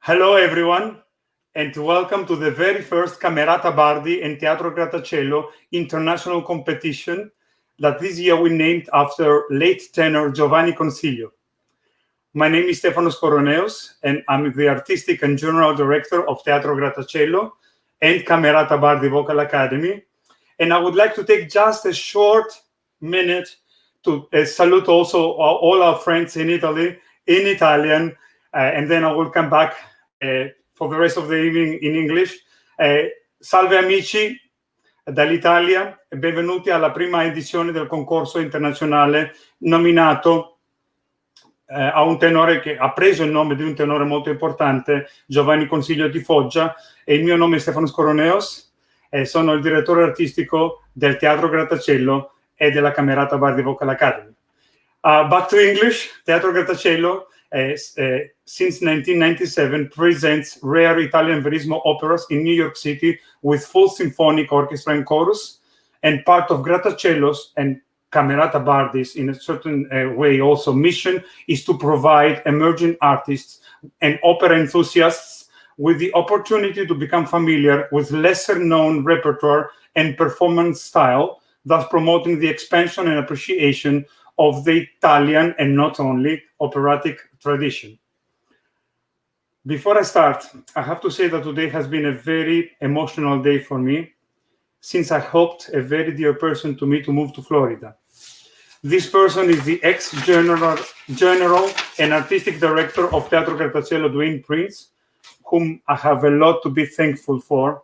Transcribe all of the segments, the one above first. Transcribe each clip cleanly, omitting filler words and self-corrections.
Hello, everyone, and welcome to the very first Camerata Bardi and Teatro Grattacielo international competition that this year we named after late tenor Giovanni Consiglio. My name is Stefanos Koroneos, and I'm the Artistic and General Director of Teatro Grattacielo and Camerata Bardi Vocal Academy. And I would like to take just a short minute to salute also all our friends in Italy, in Italian, and then I will come back for the rest of the evening in English. Salve amici dall'Italia e benvenuti alla prima edizione del concorso internazionale nominato a un tenore che ha preso il nome di un tenore molto importante, Giovanni Consiglio di Foggia, e il mio nome è Stefanos Koroneos, sono il direttore artistico del Teatro Grattacielo e della Camerata Bardi Vocal Academy. Back to English. Teatro Grattacielo since 1997 presents rare Italian verismo operas in New York City with full symphonic orchestra and chorus, and part of Grattaciello's and Camerata Bardi's, in a certain way also, mission is to provide emerging artists and opera enthusiasts with the opportunity to become familiar with lesser known repertoire and performance style, thus promoting the expansion and appreciation of the Italian and not only operatic tradition. Before I start, I have to say that today has been a very emotional day for me, since I helped a very dear person to me to move to Florida. This person is the ex-general and artistic director of Teatro Grattacielo, Dwayne Prince, whom I have a lot to be thankful for.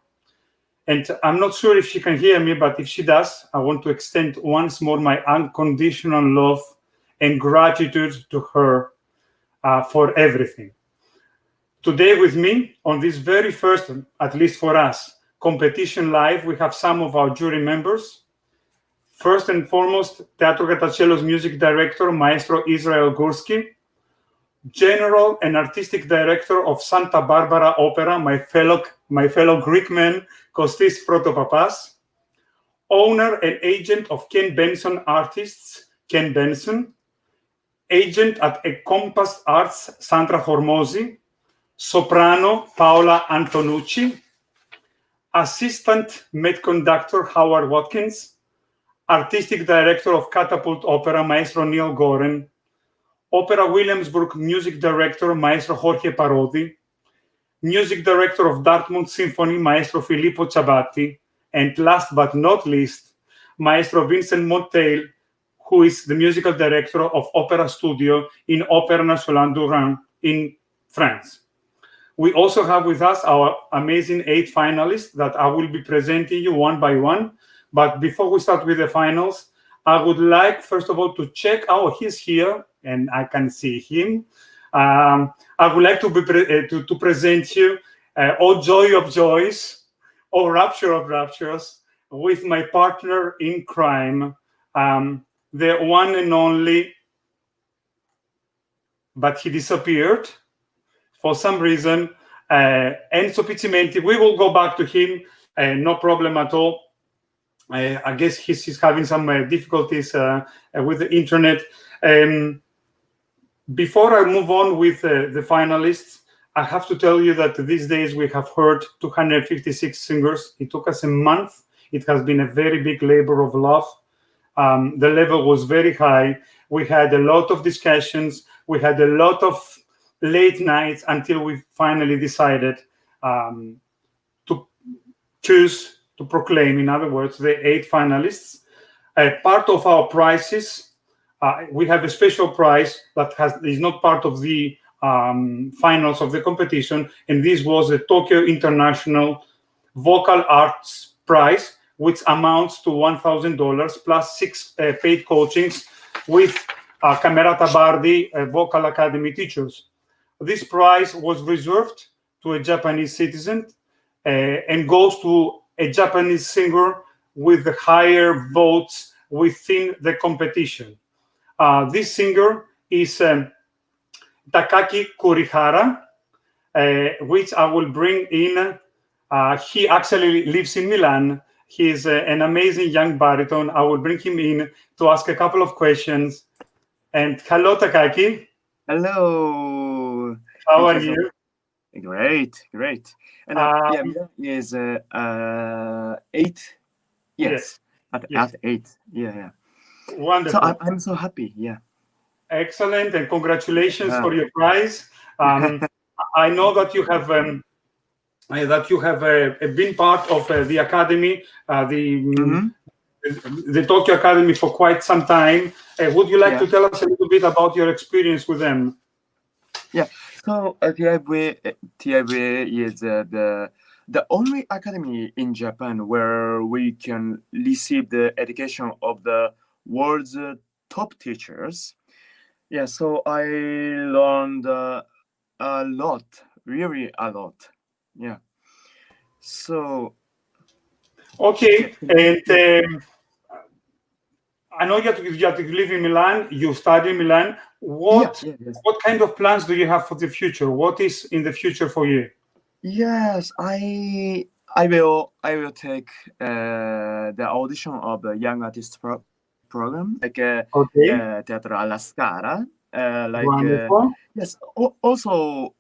And I'm not sure if she can hear me, but if she does, I want to extend once more my unconditional love and gratitude to her for everything. Today with me, on this very first, at least for us, competition live, we have some of our jury members. First and foremost, Teatro Grattaciello's music director, Maestro Israel Gursky, general and artistic director of Santa Barbara Opera, my fellow Greek man, Kostis Protopapas, owner and agent of Ken Benson Artists, Ken Benson, agent at Compass Arts, Sandra Hormozi, soprano, Paola Antonucci, assistant med conductor, Howard Watkins, artistic director of Catapult Opera, Maestro Neil Goren, Opera Williamsburg music director, Maestro Jorge Parodi, music director of Dartmouth Symphony, Maestro Filippo Ciabatti, and last but not least, Maestro Vincent Monteil, who is the musical director of Opera Studio in Opéra National Durand in France. We also have with us our amazing 8 finalists that I will be presenting you one by one. But before we start with the finals, I would like, first of all, to check. Oh, he's here, and I can see him. I would like to present you, oh joy of joys, oh rapture of raptures, with my partner in crime, the one and only, but he disappeared for some reason, Enzo Pizzimenti. We will go back to him, no problem at all. I guess he's having some difficulties with the internet. Before I move on with the finalists, I have to tell you that these days we have heard 256 singers. It took us a month. It has been a very big labor of love. The level was very high. We had a lot of discussions. We had a lot of late nights until we finally decided to choose, to proclaim, in other words, the 8 finalists. Part of our prizes, we have a special prize that is not part of the finals of the competition, and this was the Tokyo International Vocal Arts Prize, which amounts to $1,000 plus 6 paid coachings with Camerata Bardi Vocal Academy teachers. This prize was reserved to a Japanese citizen and goes to a Japanese singer with the higher votes within the competition. This singer is Takaki Kurihara, which I will bring in. He actually lives in Milan. He is an amazing young baritone. I will bring him in to ask a couple of questions. And hello, Takaki. Hello. How are you? Great. And Milan is 8. Yes. At 8. Yeah. Wonderful. So I'm so happy. Yeah. Excellent, and congratulations for your prize. I know that you have been part of the academy, the Tokyo Academy, for quite some time. Would you like to tell us a little bit about your experience with them? Yeah. So TIV is the only academy in Japan where we can receive the education of the world's top teachers. Yeah. So I learned a lot, really a lot. Yeah. So. Okay, and I know you have to live in Milan. You study in Milan. What kind of plans do you have for the future? What is in the future for you? Yes, I will take the audition of the Young Artist program, like Teatro alla Scala. Also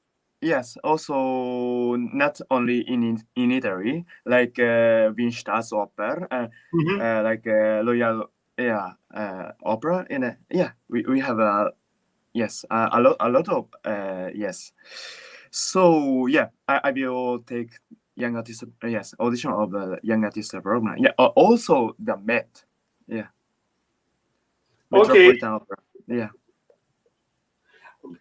not only in Italy, like Winstadt's opera, like Royal opera. We have a lot of yes. So I will take young artist audition of the young artist program. Yeah, also the Met. Yeah. Metropolitan Opera. Yeah.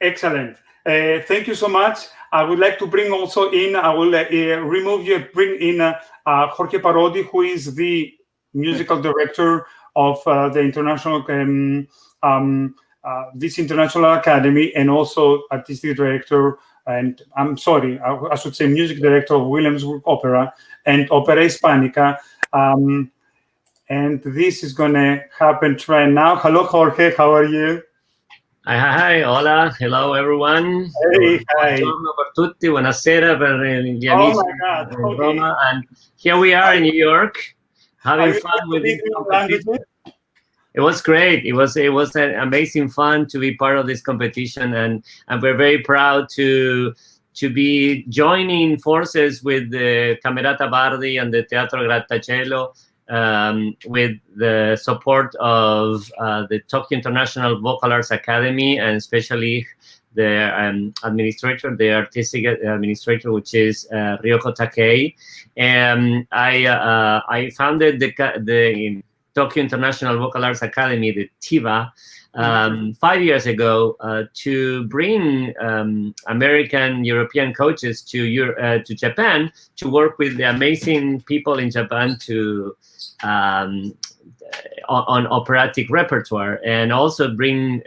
Excellent. Thank you so much. I would like to bring also in. I will bring in Jorge Parodi, who is the musical director of the international this international academy, and also artistic director. And I'm sorry, I should say music director of Williamsburg Opera and Opera Hispanica. And this is going to happen right now. Hello, Jorge. How are you? Hi, hola, hello everyone. Hey, hi. Buongiorno per tutti, buonasera per gli amici in Roma. And here we are in New York, having fun with this competition. It was great. It was an amazing fun to be part of this competition, and we're very proud to be joining forces with the Camerata Bardi and the Teatro Grattacielo, with the support of the Tokyo International Vocal Arts Academy, and especially the administrator, the artistic administrator, which is Ryoko Takei. And I founded the Tokyo International Vocal Arts Academy, the TIVA, 5 years ago, to bring American, European coaches to Japan to work with the amazing people in Japan on operatic repertoire, and also bring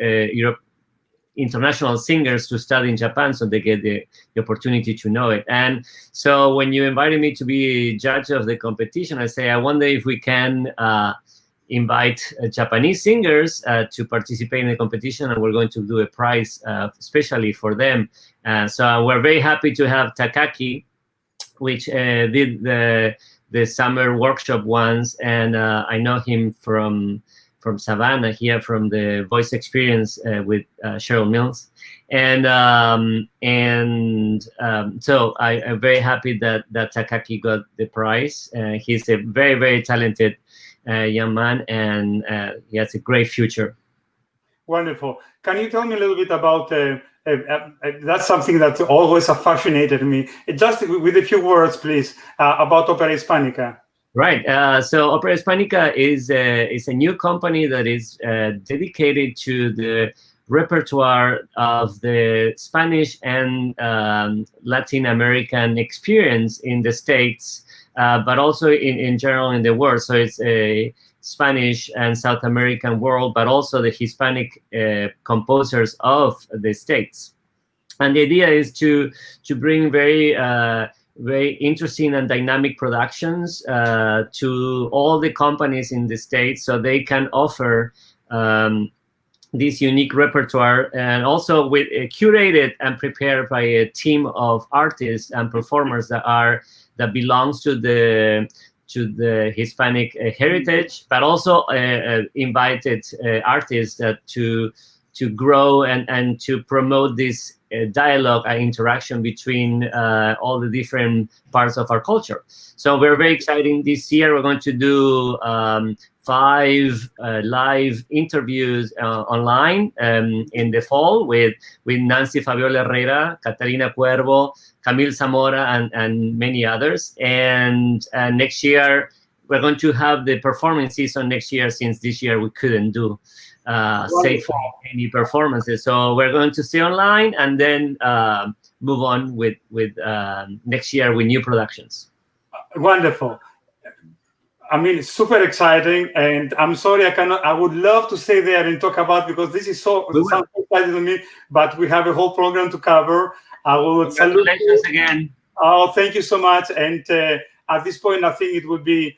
international singers to study in Japan, so they get the opportunity to know it. And so when you invited me to be a judge of the competition, I say, I wonder if we can invite Japanese singers to participate in the competition, and we're going to do a prize especially for them. So we're very happy to have Takaki, which did the summer workshop once, and I know him from Savannah here, from the voice experience with Cheryl Mills, and so I'm very happy that Takaki got the prize. He's a very, very talented young man, and he has a great future. Wonderful. Can you tell me a little bit about that's something that always fascinated me. Just with a few words, please, about Opera Hispanica. Right. So Opera Hispanica is a new company that is dedicated to the repertoire of the Spanish and Latin American experience in the States, but also in general in the world. So it's a Spanish and South American world, but also the Hispanic composers of the States. And the idea is to bring very interesting and dynamic productions to all the companies in the States, so they can offer this unique repertoire, and also with curated and prepared by a team of artists and performers that belongs to the Hispanic heritage, but also invited artists to grow and to promote this dialogue and interaction between all the different parts of our culture. So we're very excited. This year we're going to do 5 live interviews online in the fall with Nancy Fabiola Herrera, Catalina Cuervo, Camille Zamora, and many others. And next year we're going to have the performance season next year, since this year we couldn't do safely any performances. So we're going to stay online and then move on with next year with new productions. Wonderful. I mean, it's super exciting, and I'm sorry I cannot. I would love to stay there and talk about, because this is so exciting to me. But we have a whole program to cover. I will salute you again. Oh, thank you so much. And at this point, I think it would be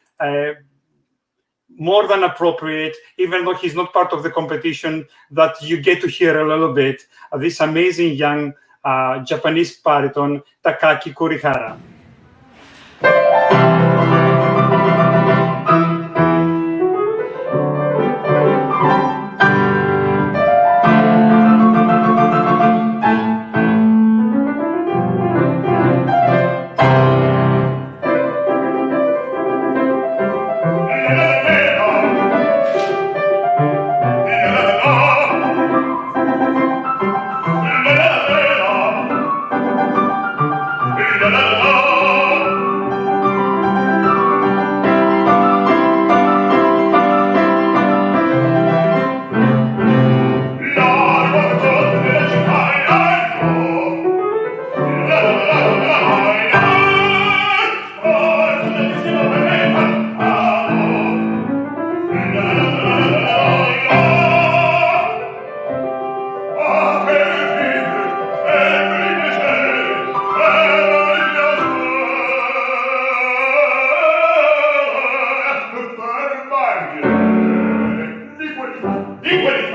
more than appropriate, even though he's not part of the competition, that you get to hear a little bit of this amazing young Japanese baritone, Takaki Kurihara. Figaro,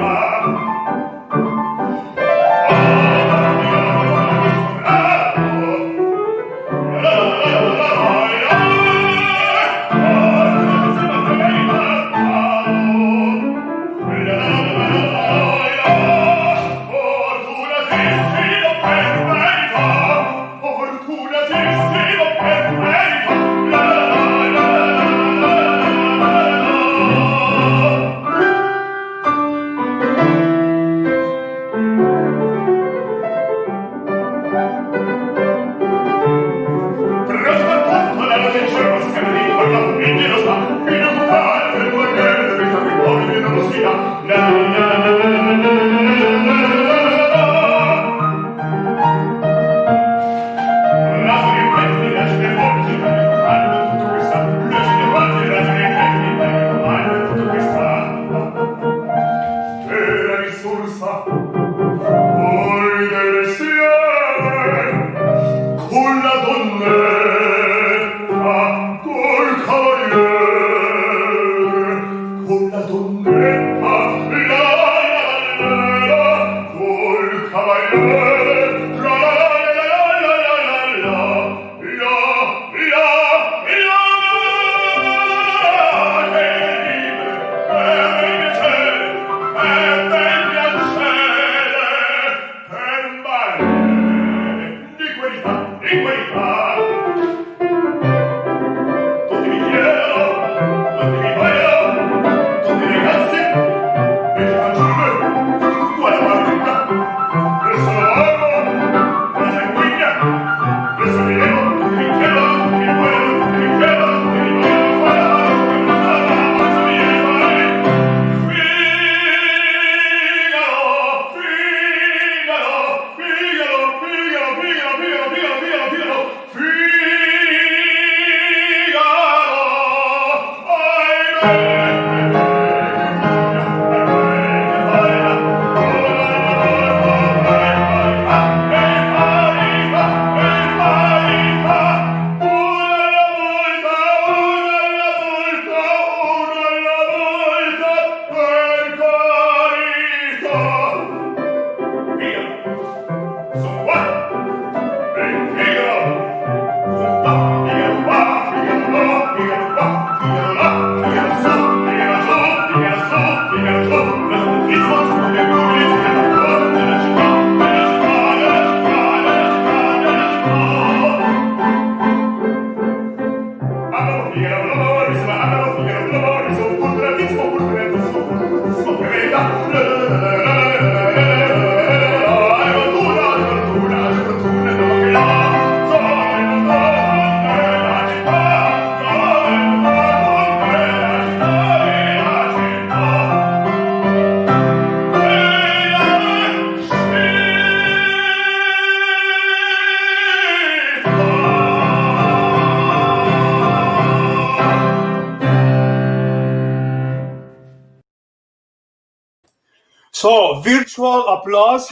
So, virtual applause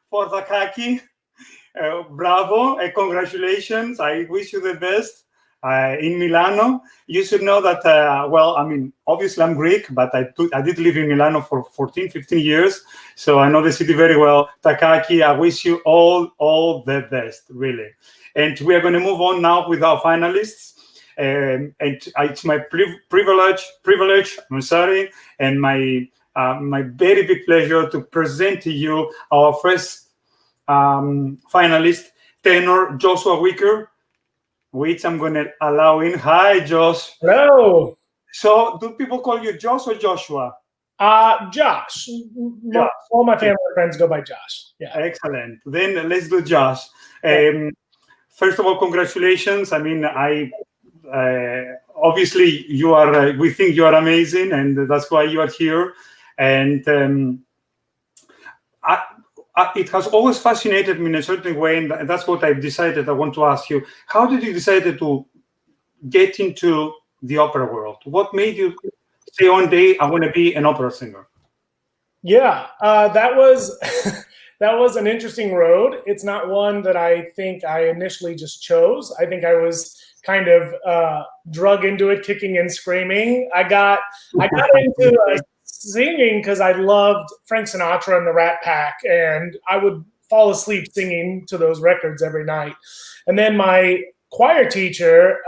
for Takaki. Bravo and congratulations. I wish you the best in Milano. You should know that, obviously I'm Greek, but I did live in Milano for 14, 15 years. So I know the city very well. Takaki, I wish you all the best, really. And we are going to move on now with our finalists. And it's my privilege, I'm sorry, and my very big pleasure to present to you our first finalist, tenor Joshua Wicker, which I'm going to allow in. Hi, Josh. Hello. So, do people call you Josh or Joshua? Josh. All my family and friends go by Josh. Yeah. Excellent. Then let's do Josh. First of all, congratulations. I mean, obviously you are. We think you are amazing, and that's why you are here. And it has always fascinated me in a certain way, and that's what I decided I want to ask you. How did you decide to get into the opera world? What made you say one day, I want to be an opera singer? Yeah, that was that was an interesting road. It's not one that I think I initially just chose. I think I was kind of drug into it, kicking and screaming. I got into singing because I loved Frank Sinatra and the Rat Pack, and I would fall asleep singing to those records every night. And then my choir teacher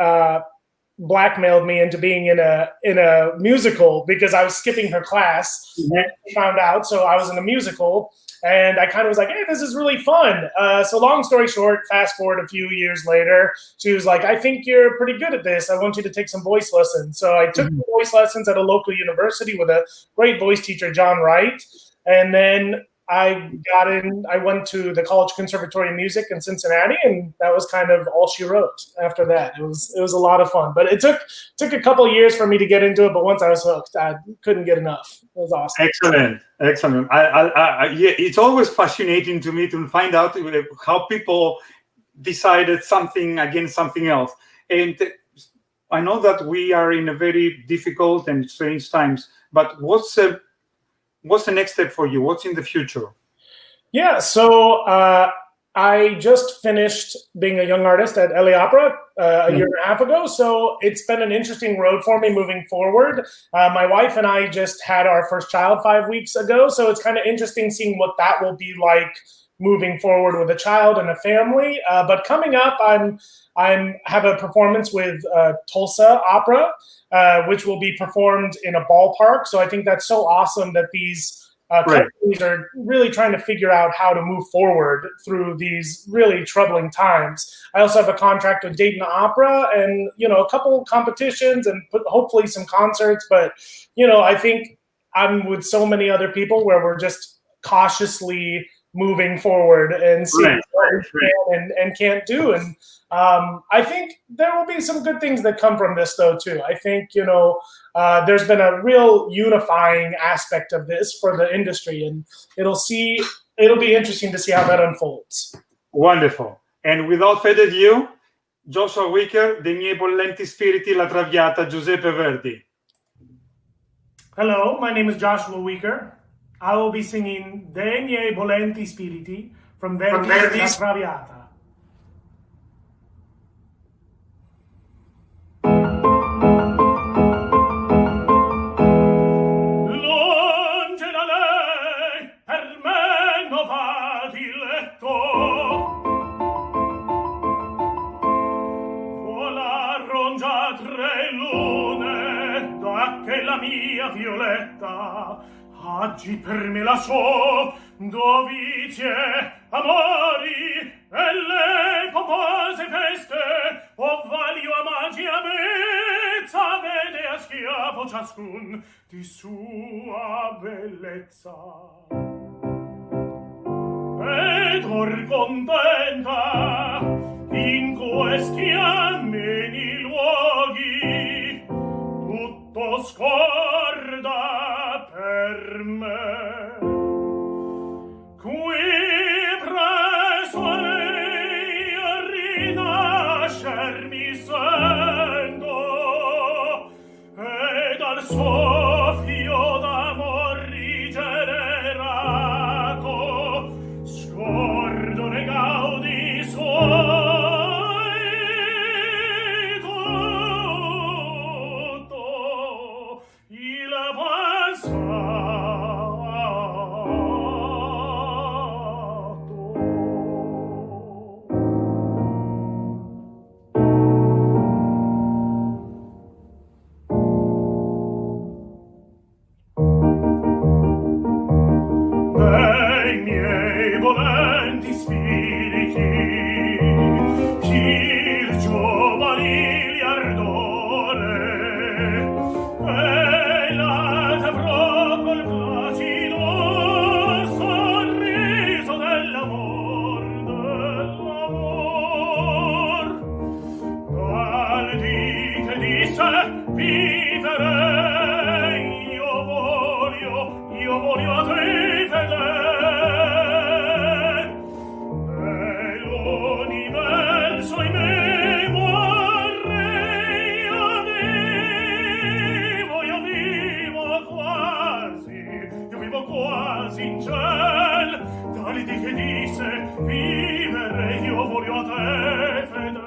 blackmailed me into being in a musical because I was skipping her class. And she found out, so I was in a musical, and I kind of was like, hey, this is really fun. So long story short, fast forward a few years later, she was like, I think you're pretty good at this. I want you to take some voice lessons. So I took voice lessons at a local university with a great voice teacher, John Wright. And then I went to the College Conservatory of Music in Cincinnati, and that was kind of all she wrote after that. It was a lot of fun, but it took a couple of years for me to get into it. But once I was hooked, I couldn't get enough. It was awesome. Excellent. Yeah, it's always fascinating to me to find out how people decided something against something else. And I know that we are in a very difficult and strange times, but what's the next step for you? What's in the future? Yeah, so I just finished being a young artist at LA Opera a year and a half ago. So it's been an interesting road for me moving forward. My wife and I just had our first child 5 weeks ago. So it's kind of interesting seeing what that will be like moving forward with a child and a family. But coming up, I have a performance with Tulsa Opera, which will be performed in a ballpark. So I think that's so awesome that these companies are really trying to figure out how to move forward through these really troubling times. I also have a contract with Dayton Opera and, a couple competitions and hopefully some concerts. But, I think I'm with so many other people where we're just cautiously moving forward and seeing what we can and can't do. And I think there will be some good things that come from this, though, too. I think, there's been a real unifying aspect of this for the industry, and it'll be interesting to see how that unfolds. Wonderful. And without further ado, Joshua Wicker, De miei bollenti spiriti la Traviata, Giuseppe Verdi. Hello, my name is Joshua Wicker. I will be singing De miei bollenti spiriti from Verdi's La Traviata. Violetta, oggi per me la so, dovizie, amori, e le pompose feste, o valio a magia mezza, vede a schiavo ciascun di sua bellezza. Ed or contenta, in questi ameni luoghi, tutto scorda per me. Qui presso a lei rinascer mi sento, e dal soffio d'amor rigenerà io a te fedele,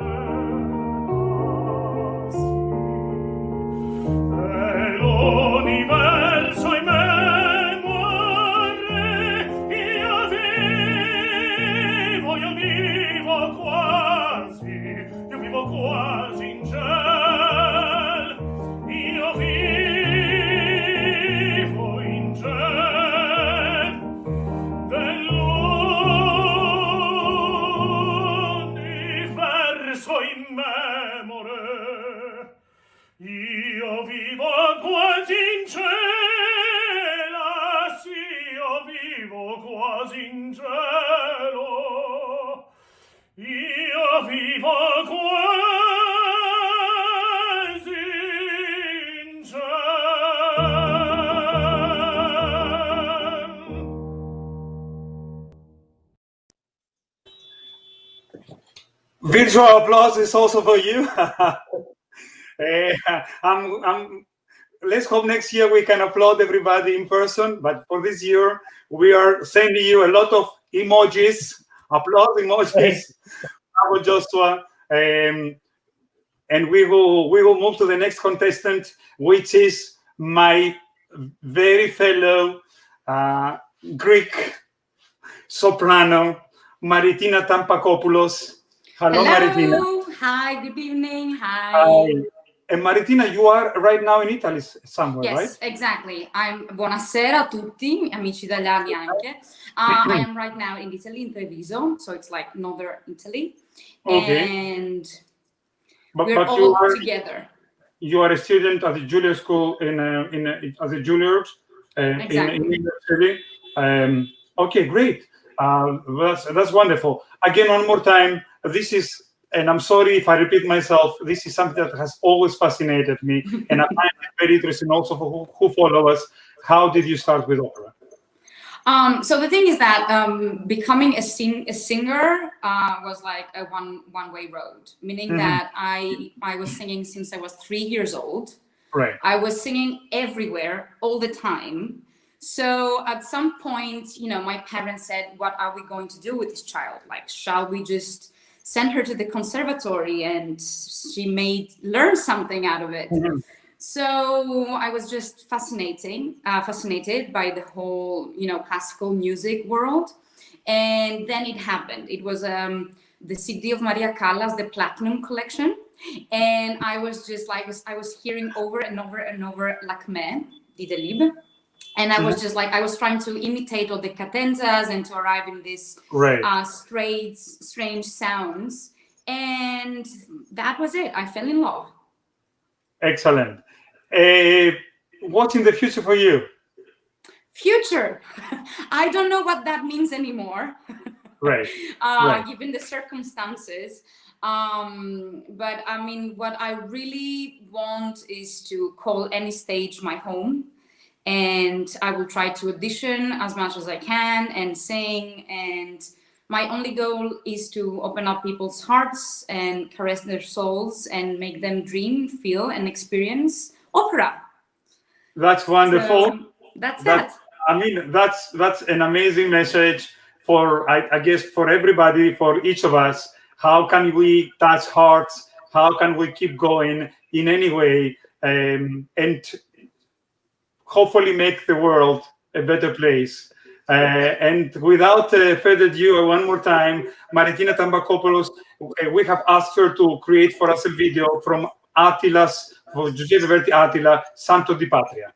sì. E l'universo in me muore, io vivo quasi in ciel, io vivo in ciel dell'universo immemore, io vivo quasi in cielo, sì, io vivo quasi in cielo, io vivo quasi in cielo. Virtual applause is also for you. Let's hope next year we can applaud everybody in person, but for this year we are sending you a lot of emojis, applause emojis, Bravo Joshua, and we will move to the next contestant, which is my very fellow Greek soprano, Maritina Tampakopoulos. Hello, Maritina. Hi, good evening. Hi. Hi. And Maritina, you are right now in Italy somewhere, yes, right? Yes, exactly. Buonasera a tutti, amici italiani anche. I am right now in Italy, in Treviso, so it's like northern Italy. Okay. And but we're all together. You are a student at the Juilliard School at the Juilliard Exactly. in New York City. Okay, great. That's wonderful. Again, one more time, this is, and I'm sorry if I repeat myself, this is something that has always fascinated me, and I find it very interesting also for who follow us. How did you start with opera? So the thing is that becoming a singer was like a one-way road, meaning that I was singing since I was 3 years old. Right. I was singing everywhere all the time. So at some point, my parents said, what are we going to do with this child? Like, shall we just send her to the conservatory and she may learn something out of it? So I was just fascinated by the whole, classical music world. And then it happened. It was the CD of Maria Callas, the Platinum Collection. And I was just like, I was hearing over and over and over Lacme, di Delibes. And I was just like, I was trying to imitate all the cadenzas and to arrive in this strange sounds. And that was it. I fell in love. Excellent. What's in the future for you? Future? I don't know what that means anymore. Right. Given the circumstances. But I mean, what I really want is to call any stage my home. And I will try to audition as much as I can and sing. And my only goal is to open up people's hearts and caress their souls and make them dream, feel, and experience opera. That's wonderful. So, that's that. I mean, that's an amazing message for, I guess, for everybody, for each of us. How can we touch hearts? How can we keep going in any way? And hopefully make the world a better place. And without further ado, one more time, Maritina Tampakopoulos, we have asked her to create for us a video from Giuseppe Verdi Attila, Santo di Patria.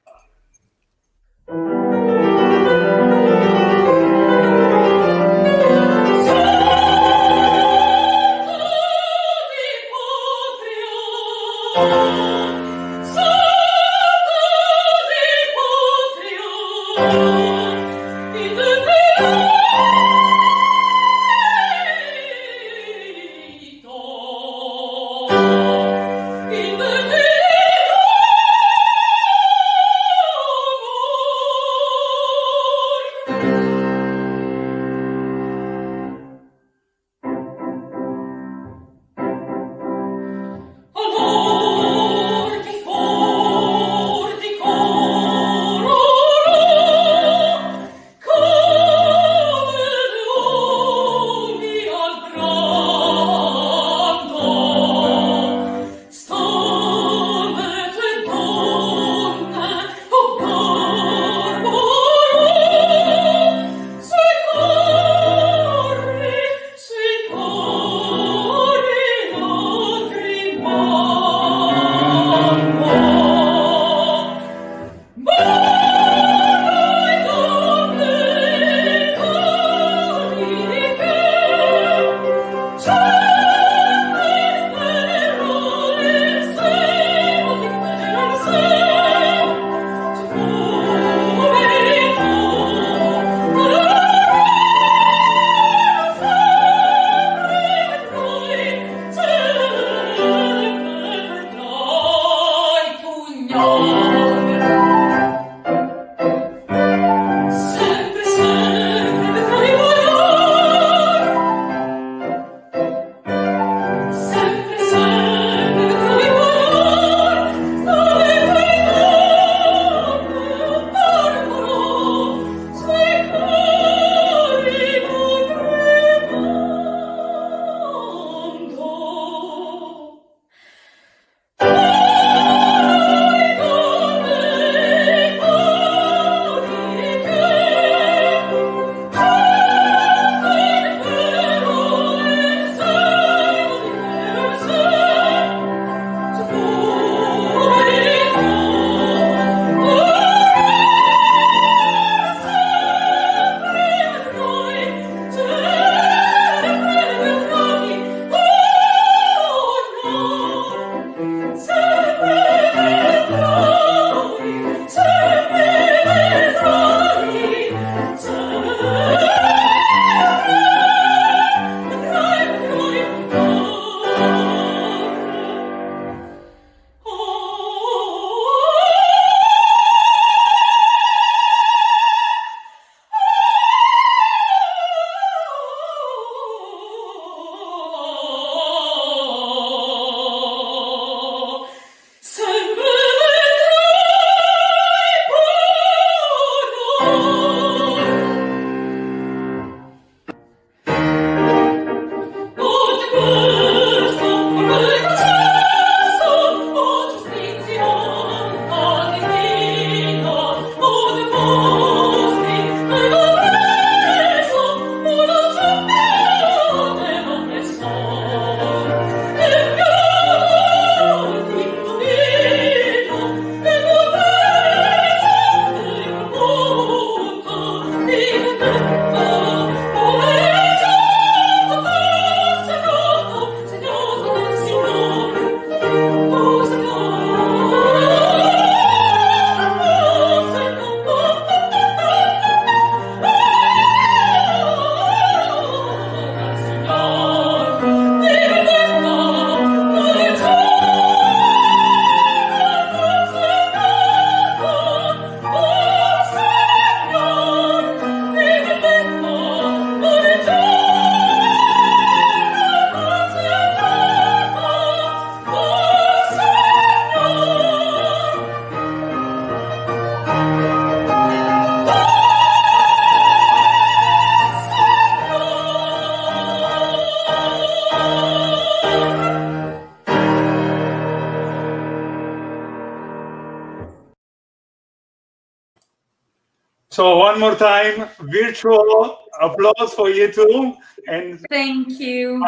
So one more time, virtual applause for you too. And thank you.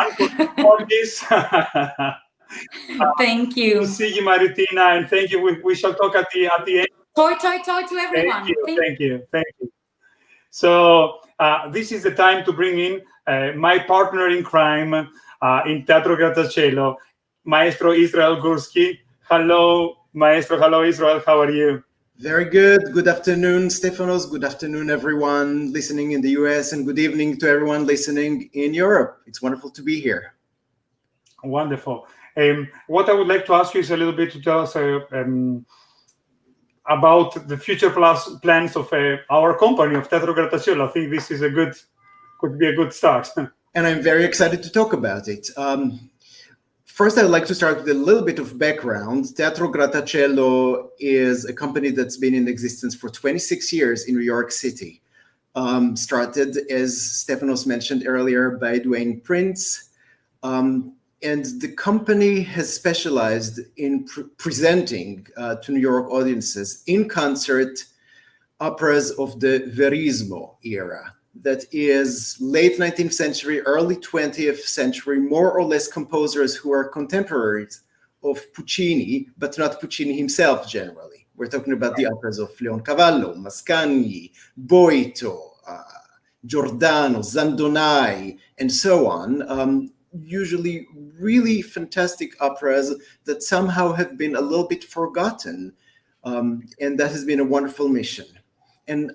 Thank you. See you, Maritina, and thank you. We shall talk at the end. Toy to everyone. Thank you. So this is the time to bring in my partner in crime in Teatro Grattacielo, Maestro Israel Gursky. Hello, Maestro. Hello, Israel. How are you? Very good. Good afternoon, Stefanos. Good afternoon, everyone listening in the US, and good evening to everyone listening in Europe. It's wonderful to be here. Wonderful. What I would like to ask you is a little bit to tell us about the future plans of our company, of Teatro Grattacielo. I think this is could be a good start. And I'm very excited to talk about it. First, I'd like to start with a little bit of background. Teatro Grattacielo is a company that's been in existence for 26 years in New York City. Started, as Stefanos mentioned earlier, by Dwayne Prince. And the company has specialized in presenting to New York audiences in concert operas of the Verismo era. That is late 19th century, early 20th century, more or less composers who are contemporaries of Puccini, but not Puccini himself generally. We're talking about the operas of Leoncavallo, Mascagni, Boito, Giordano, Zandonai, and so on. Usually really fantastic operas that somehow have been a little bit forgotten. And that has been a wonderful mission. And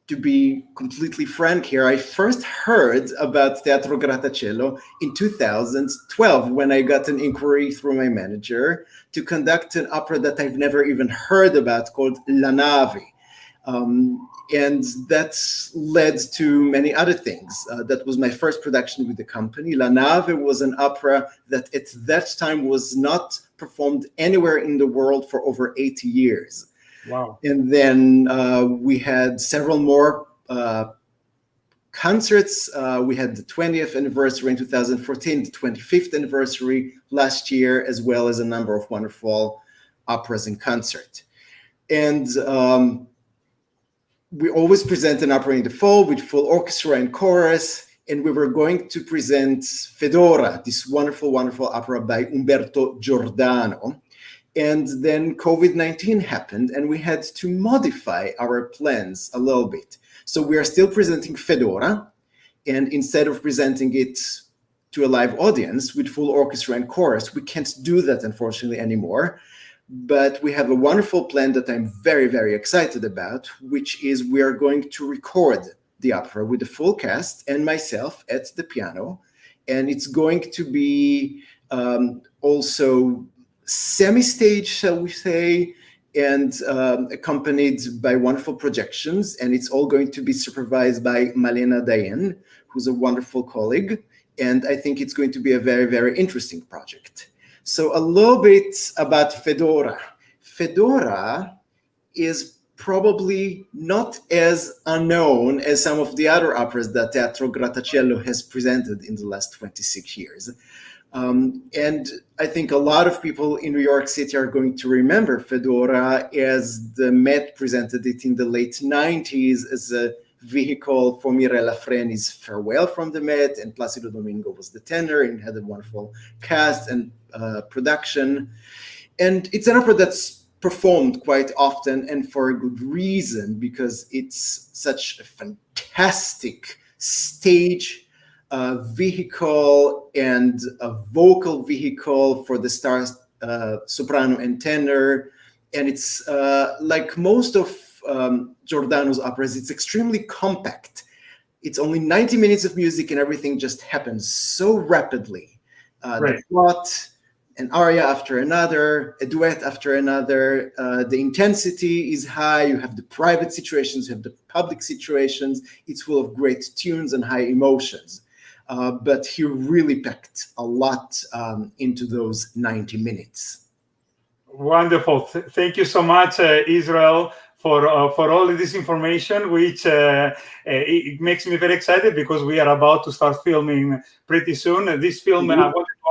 to be completely frank here, I first heard about Teatro Grattacielo in 2012 when I got an inquiry through my manager to conduct an opera that I've never even heard about called La Nave. And that led to many other things. That was my first production with the company. La Nave was an opera that at that time was not performed anywhere in the world for over 80 years. Wow. And then we had several more concerts. We had the 20th anniversary in 2014, the 25th anniversary last year, as well as a number of wonderful operas in concert. And we always present an opera in the fall with full orchestra and chorus. And we were going to present Fedora, this wonderful, wonderful opera by Umberto Giordano. And then COVID-19 happened and we had to modify our plans a little bit. So we are still presenting Fedora. And instead of presenting it to a live audience with full orchestra and chorus, we can't do that, unfortunately, anymore. But we have a wonderful plan that I'm very, very excited about, which is we are going to record the opera with the full cast and myself at the piano. And it's going to be also semi-stage, shall we say, and accompanied by wonderful projections. And it's all going to be supervised by Malena Dayen, who's a wonderful colleague. And I think it's going to be a very, very interesting project. So a little bit about Fedora. Fedora is probably not as unknown as some of the other operas that Teatro Grattacielo has presented in the last 26 years. And I think a lot of people in New York City are going to remember Fedora as the Met presented it in the late 90s as a vehicle for Mirella Freni's Farewell from the Met, and Placido Domingo was the tenor and had a wonderful cast and production. And it's an opera that's performed quite often and for a good reason, because it's such a fantastic stage vehicle and a vocal vehicle for the stars, soprano and tenor. And it's like most of Giordano's operas, it's extremely compact. It's only 90 minutes of music and everything just happens so rapidly. Right. The plot, an aria after another, a duet after another. The intensity is high. You have the private situations, you have the public situations. It's full of great tunes and high emotions. But he really packed a lot into those 90 minutes. Wonderful. Thank you so much, Israel, for all of this information, which it makes me very excited because we are about to start filming pretty soon. This film, I wanted to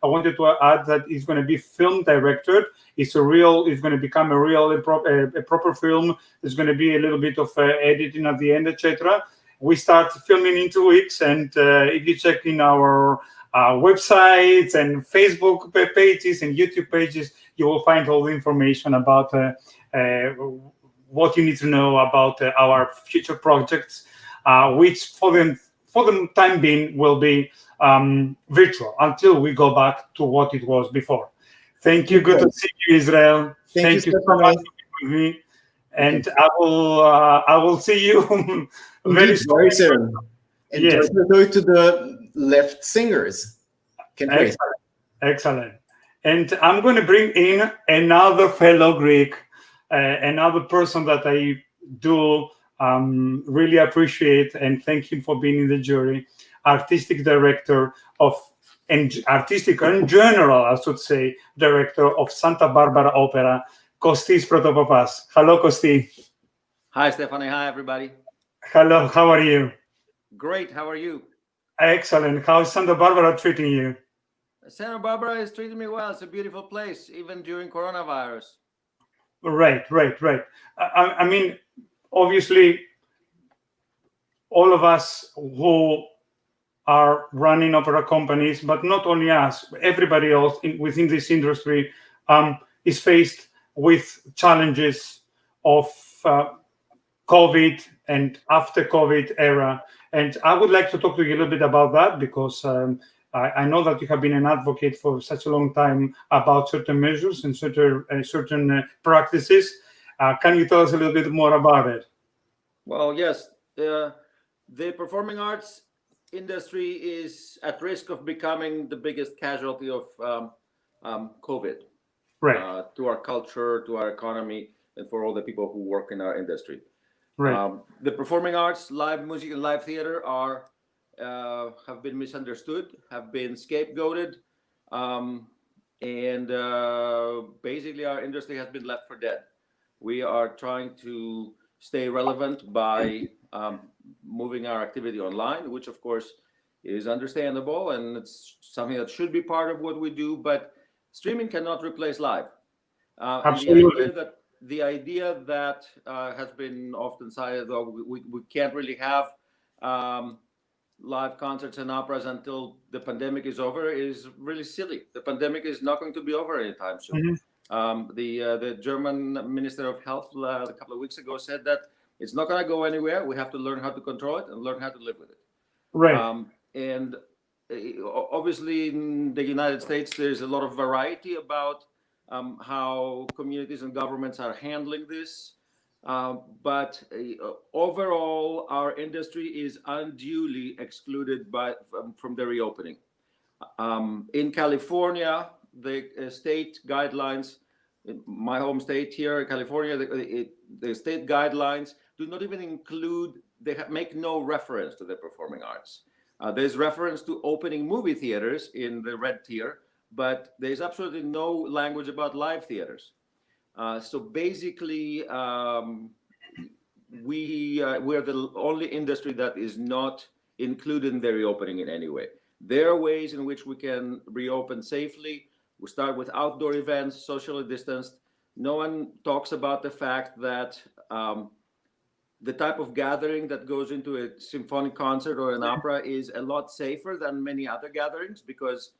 wanted to add that it's going to be film directed. It's going to become a proper film. There's going to be a little bit of editing at the end, etc. We start filming in 2 weeks, and if you check in our websites and Facebook pages and YouTube pages, you will find all the information about what you need to know about our future projects, which for the time being will be virtual until we go back to what it was before. Thank you. Good to see you, Israel. Thank you so much for being with me. And I will see you very soon. And yes. Go to the left singers. Excellent. And I'm going to bring in another fellow Greek, another person that I do really appreciate and thank him for being in the jury, artistic director and artistic and general, I should say, director of Santa Barbara Opera, Kostis Protopopoulos. Hello, Kosti. Hi, Stephanie. Hi, everybody. Hello. How are you? Great. How are you? Excellent. How is Santa Barbara treating you? Santa Barbara is treating me well. It's a beautiful place, even during coronavirus. Right. I mean, obviously, all of us who are running opera companies, but not only us, everybody else within this industry is faced with challenges of COVID and after COVID era. And I would like to talk to you a little bit about that because I know that you have been an advocate for such a long time about certain measures and certain practices. Can you tell us a little bit more about it? Well, yes. The performing arts industry is at risk of becoming the biggest casualty of COVID. Right. To our culture, to our economy, and for all the people who work in our industry. Right. The performing arts, live music and live theater have been misunderstood, have been scapegoated, and basically our industry has been left for dead. We are trying to stay relevant by moving our activity online, which of course is understandable, and it's something that should be part of what we do, but streaming cannot replace live. Absolutely. The idea that has been often cited, though, we can't really have live concerts and operas until the pandemic is over, is really silly. The pandemic is not going to be over anytime soon. Mm-hmm. The German Minister of Health a couple of weeks ago said that it's not going to go anywhere. We have to learn how to control it and learn how to live with it. Right. And obviously in the United States, there's a lot of variety about how communities and governments are handling this. But overall, our industry is unduly excluded from the reopening. In California, the state guidelines, in my home state here in California, the state guidelines do not even include, they make no reference to the performing arts. There's reference to opening movie theaters in the red tier, but there's absolutely no language about live theaters. So basically, we're the only industry that is not included in the reopening in any way. There are ways in which we can reopen safely. We start with outdoor events, socially distanced. No one talks about the fact that the type of gathering that goes into a symphonic concert or an opera is a lot safer than many other gatherings because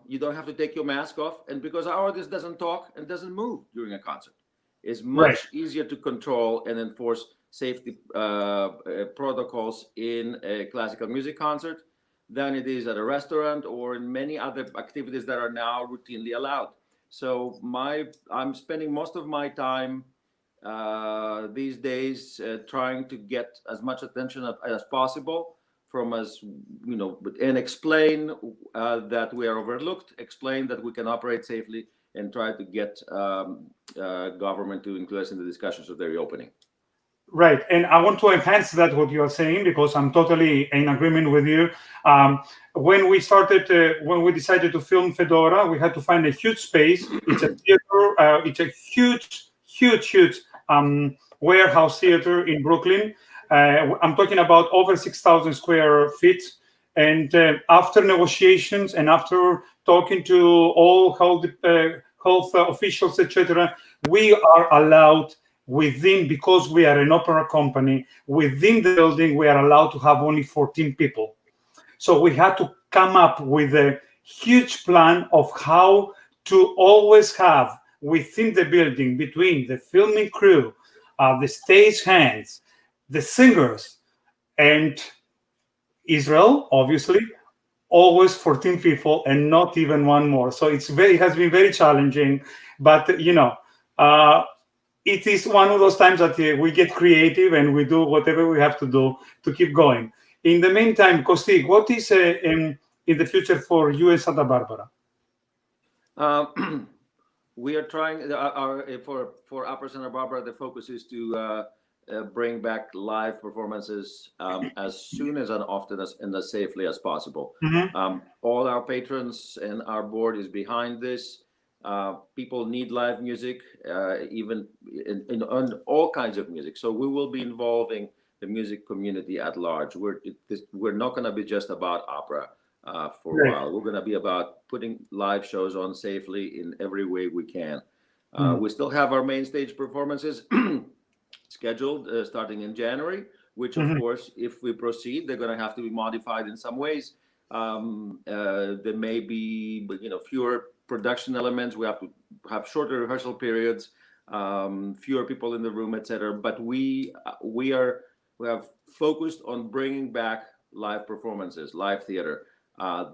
you don't have to take your mask off, and because our artist doesn't talk and doesn't move during a concert. It's much easier to control and enforce safety protocols in a classical music concert than it is at a restaurant or in many other activities that are now routinely allowed. So I'm spending most of my time these days trying to get as much attention as possible from us, and explain that we are overlooked, explain that we can operate safely, and try to get government to include us in the discussions of the reopening. Right, and I want to enhance that what you are saying because I'm totally in agreement with you. When we decided to film Fedora, we had to find a huge space. It's a theater. It's a huge warehouse theater in Brooklyn. I'm talking about over 6,000 square feet. And after negotiations and after talking to all health officials, etc., we are allowed within, because we are an opera company, within the building, we are allowed to have only 14 people. So we had to come up with a huge plan of how to always have within the building, between the filming crew, the stage hands, the singers, and Israel, obviously, always 14 people and not even one more. So it has been very challenging, but it is one of those times that we get creative and we do whatever we have to do to keep going. In the meantime, Kosti, what is in the future for you and Santa Barbara? We are trying for Opera Santa Barbara. The focus is to bring back live performances as soon as and often as and as safely as possible. All our patrons and our board is behind this. People need live music, even in all kinds of music. So we will be involving the music community at large. We're not going to be just about opera for a while. We're going to be about putting live shows on safely in every way we can. We still have our main stage performances scheduled starting in January, which of course, if we proceed, they're going to have to be modified in some ways. There may be, fewer production elements. We have to have shorter rehearsal periods, fewer people in the room, etc. But we have focused on bringing back live performances, live theater.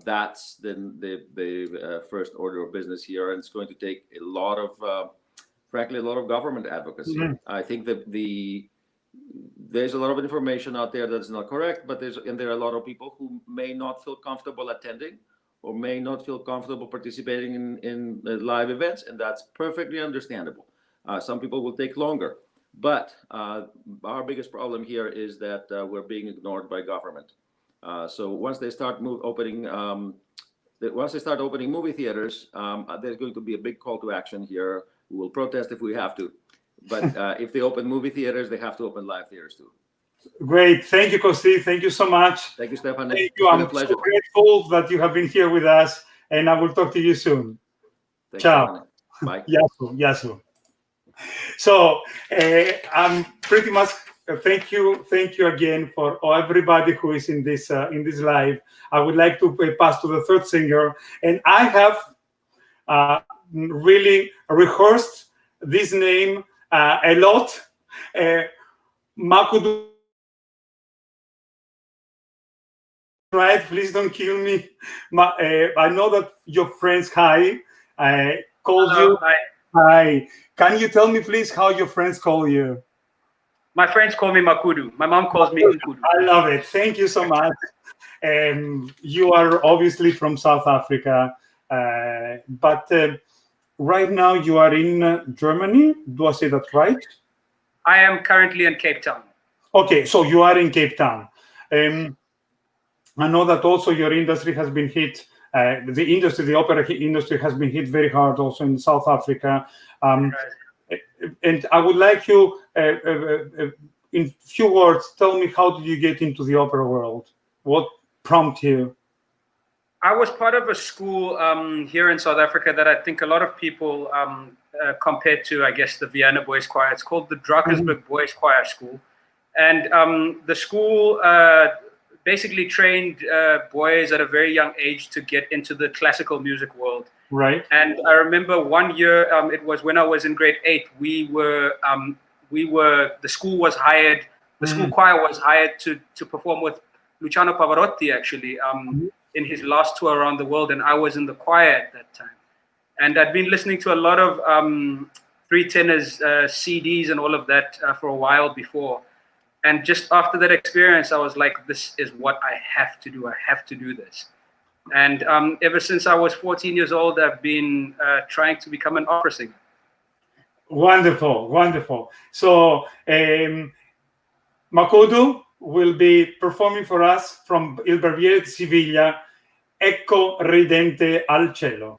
That's the first order of business here, and it's going to take a lot of, frankly, a lot of government advocacy. I think that there's a lot of information out there that's not correct, but there are a lot of people who may not feel comfortable attending or may not feel comfortable participating in live events, and that's perfectly understandable. Some people will take longer, but our biggest problem here is that we're being ignored by government. So once they start opening movie theaters, there's going to be a big call to action here. We will protest if we have to, but if they open movie theaters, they have to open live theaters too. Great, thank you, Kosti. Thank you so much. Thank you, Stefan. Thank you. I'm so grateful that you have been here with us, and I will talk to you soon. Thanks, Ciao. Bye. Yasu. So I'm pretty much. Thank you again for everybody who is in this live. I would like to pass to the third singer, and I have really rehearsed this name a lot. Makudu, right? Please don't kill me. I know that your friends. Hi, I called you. Hi. Can you tell me, please, how your friends call you? My friends call me Makudu. My mom calls me Nkudu. I love it. Thank you so much. You are obviously from South Africa, but right now you are in Germany. Do I say that right? I am currently in Cape Town. Okay, so you are in Cape Town. I know that also your industry has been hit. The opera industry has been hit very hard also in South Africa. And I would like you, in few words, tell me, how did you get into the opera world? What prompted you? I was part of a school here in South Africa that I think a lot of people compared to, I guess, the Vienna Boys Choir. It's called the Drakensberg Boys Choir School. And the school basically trained boys at a very young age to get into the classical music world. Right. And I remember one year, it was when I was in grade 8, the school was hired, the school choir was hired to perform with Luciano Pavarotti, actually, in his last tour around the world. And I was in the choir at that time. And I'd been listening to a lot of Three Tenors CDs and all of that for a while before. And just after that experience, I was like, this is what I have to do. I have to do this. And ever since I was 14 years old, I've been trying to become an opera singer. Wonderful, wonderful. So Makudu will be performing for us from Il Barbiere di Siviglia, Ecco ridente al cielo.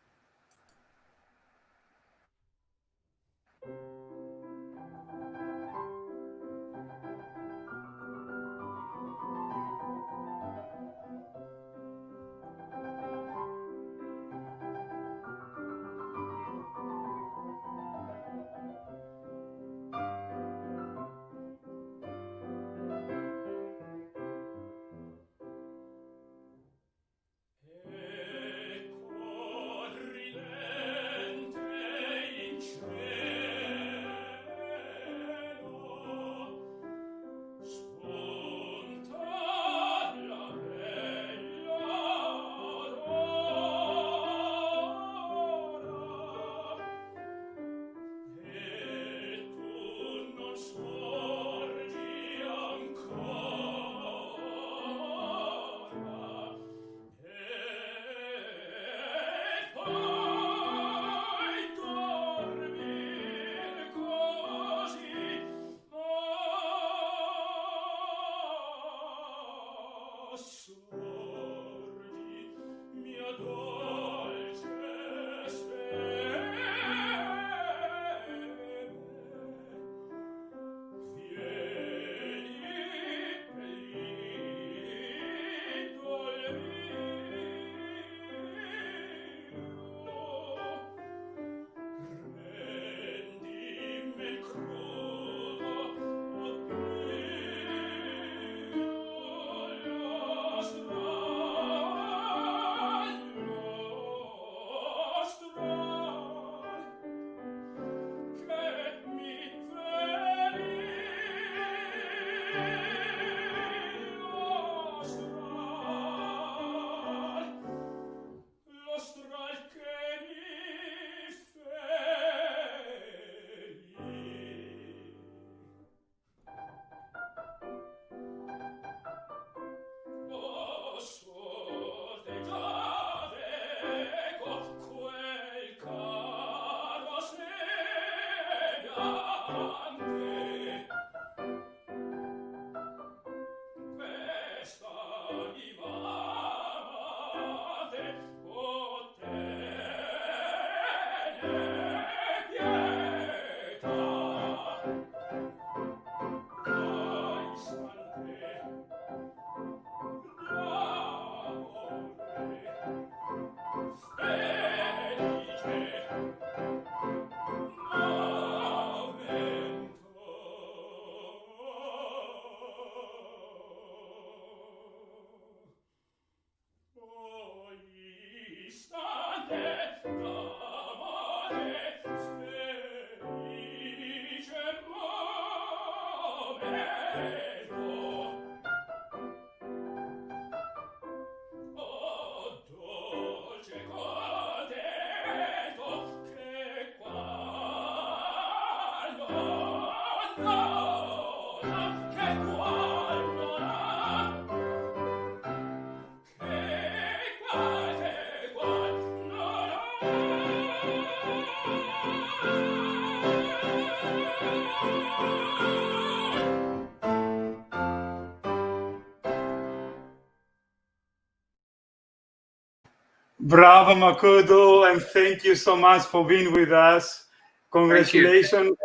Bravo, Makoto, and thank you so much for being with us. Congratulations,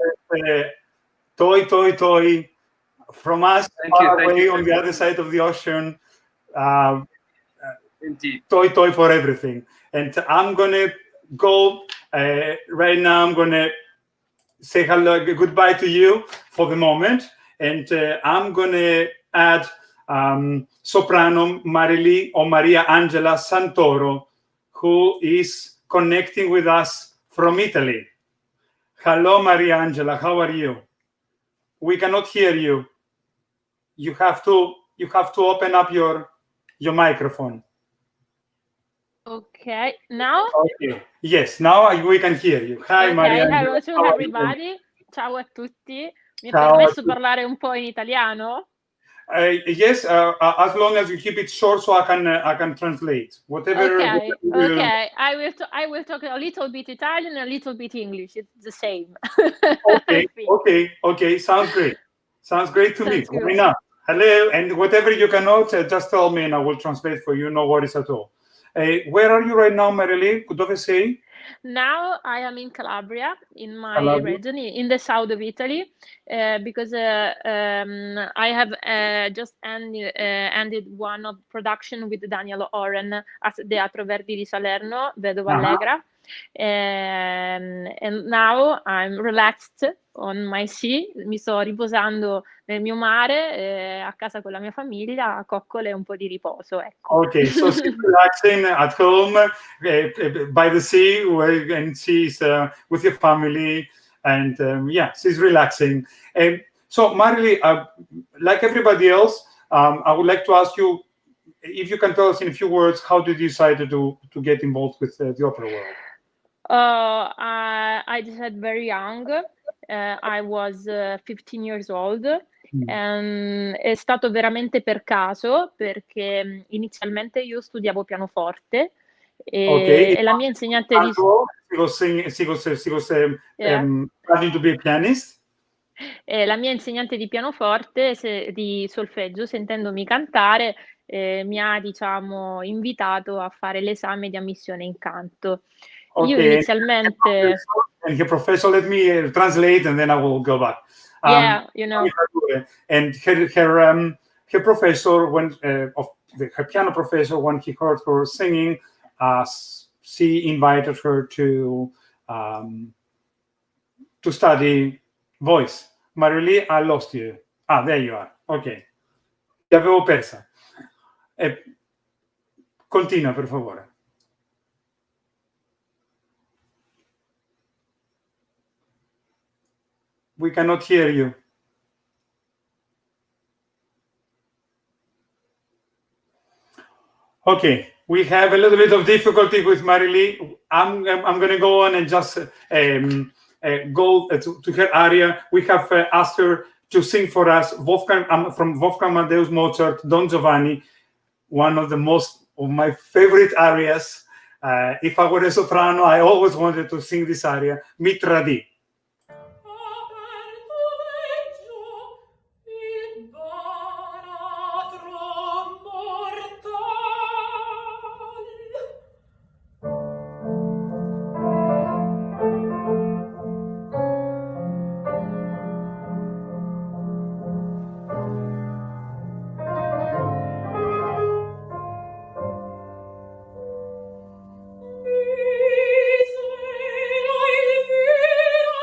Toi Toi Toi, from us far away on the other side of the ocean. Indeed. Toi Toi for everything. And I'm gonna go right now. I'm gonna say hello, goodbye to you for the moment, and I'm gonna add soprano Marily or Maria Angela Santoro, who is connecting with us from Italy. Hello, Maria Angela, how are you? We cannot hear you. You have to open up your microphone. Okay, now? Okay. Yes, now we can hear you. Hi, okay, Maria. Hello to everybody. Ciao a tutti. Mi è permesso parlare un po' in italiano? Yes, as long as you keep it short, so I can translate whatever. Okay. I will talk a little bit Italian, a little bit English. It's the same. Okay. Sounds great. Sounds great to me. Good. Why not? Hello, and whatever you cannot, just tell me and I will translate for you. No worries at all. Where are you right now, Marily? Dove sei? Now I am in Calabria, in my region, in the south of Italy, because I have just ended one of production with Daniel Oren at Teatro Verdi di Salerno, Vedova Allegra. And now I'm relaxed on my sea, mi sto riposando nel mio mare, a casa con la mia famiglia, a coccole e un po' di riposo, ecco. Okay, so she's relaxing at home by the sea, and she's with your family, and she's relaxing. So Marily, like everybody else, I would like to ask you if you can tell us in a few words, how did you decide to get involved with the opera world? I decided very young. I was 15 years old. È stato veramente per caso, perché inizialmente io studiavo pianoforte e la mia insegnante di planning to be a pianist. La mia insegnante di pianoforte, di solfeggio, sentendomi cantare, mi ha, diciamo, invitato a fare l'esame di ammissione in canto. Io Okay. inizialmente... And her professor, let me translate and then I will go back. Yeah, you know. And her professor, when her piano professor, when he heard her singing, she invited her to study voice. Marilee, I lost you. There you are. Ok. Ti avevo persa. Continua, per favore. We cannot hear you. Okay, we have a little bit of difficulty with Marilee. I'm going to go on and just go to her area. We have asked her to sing for us from Wolfgang Amadeus Mozart, Don Giovanni, one of my favorite arias. If I were a soprano, I always wanted to sing this aria, Mi tradì. Mi sera il vino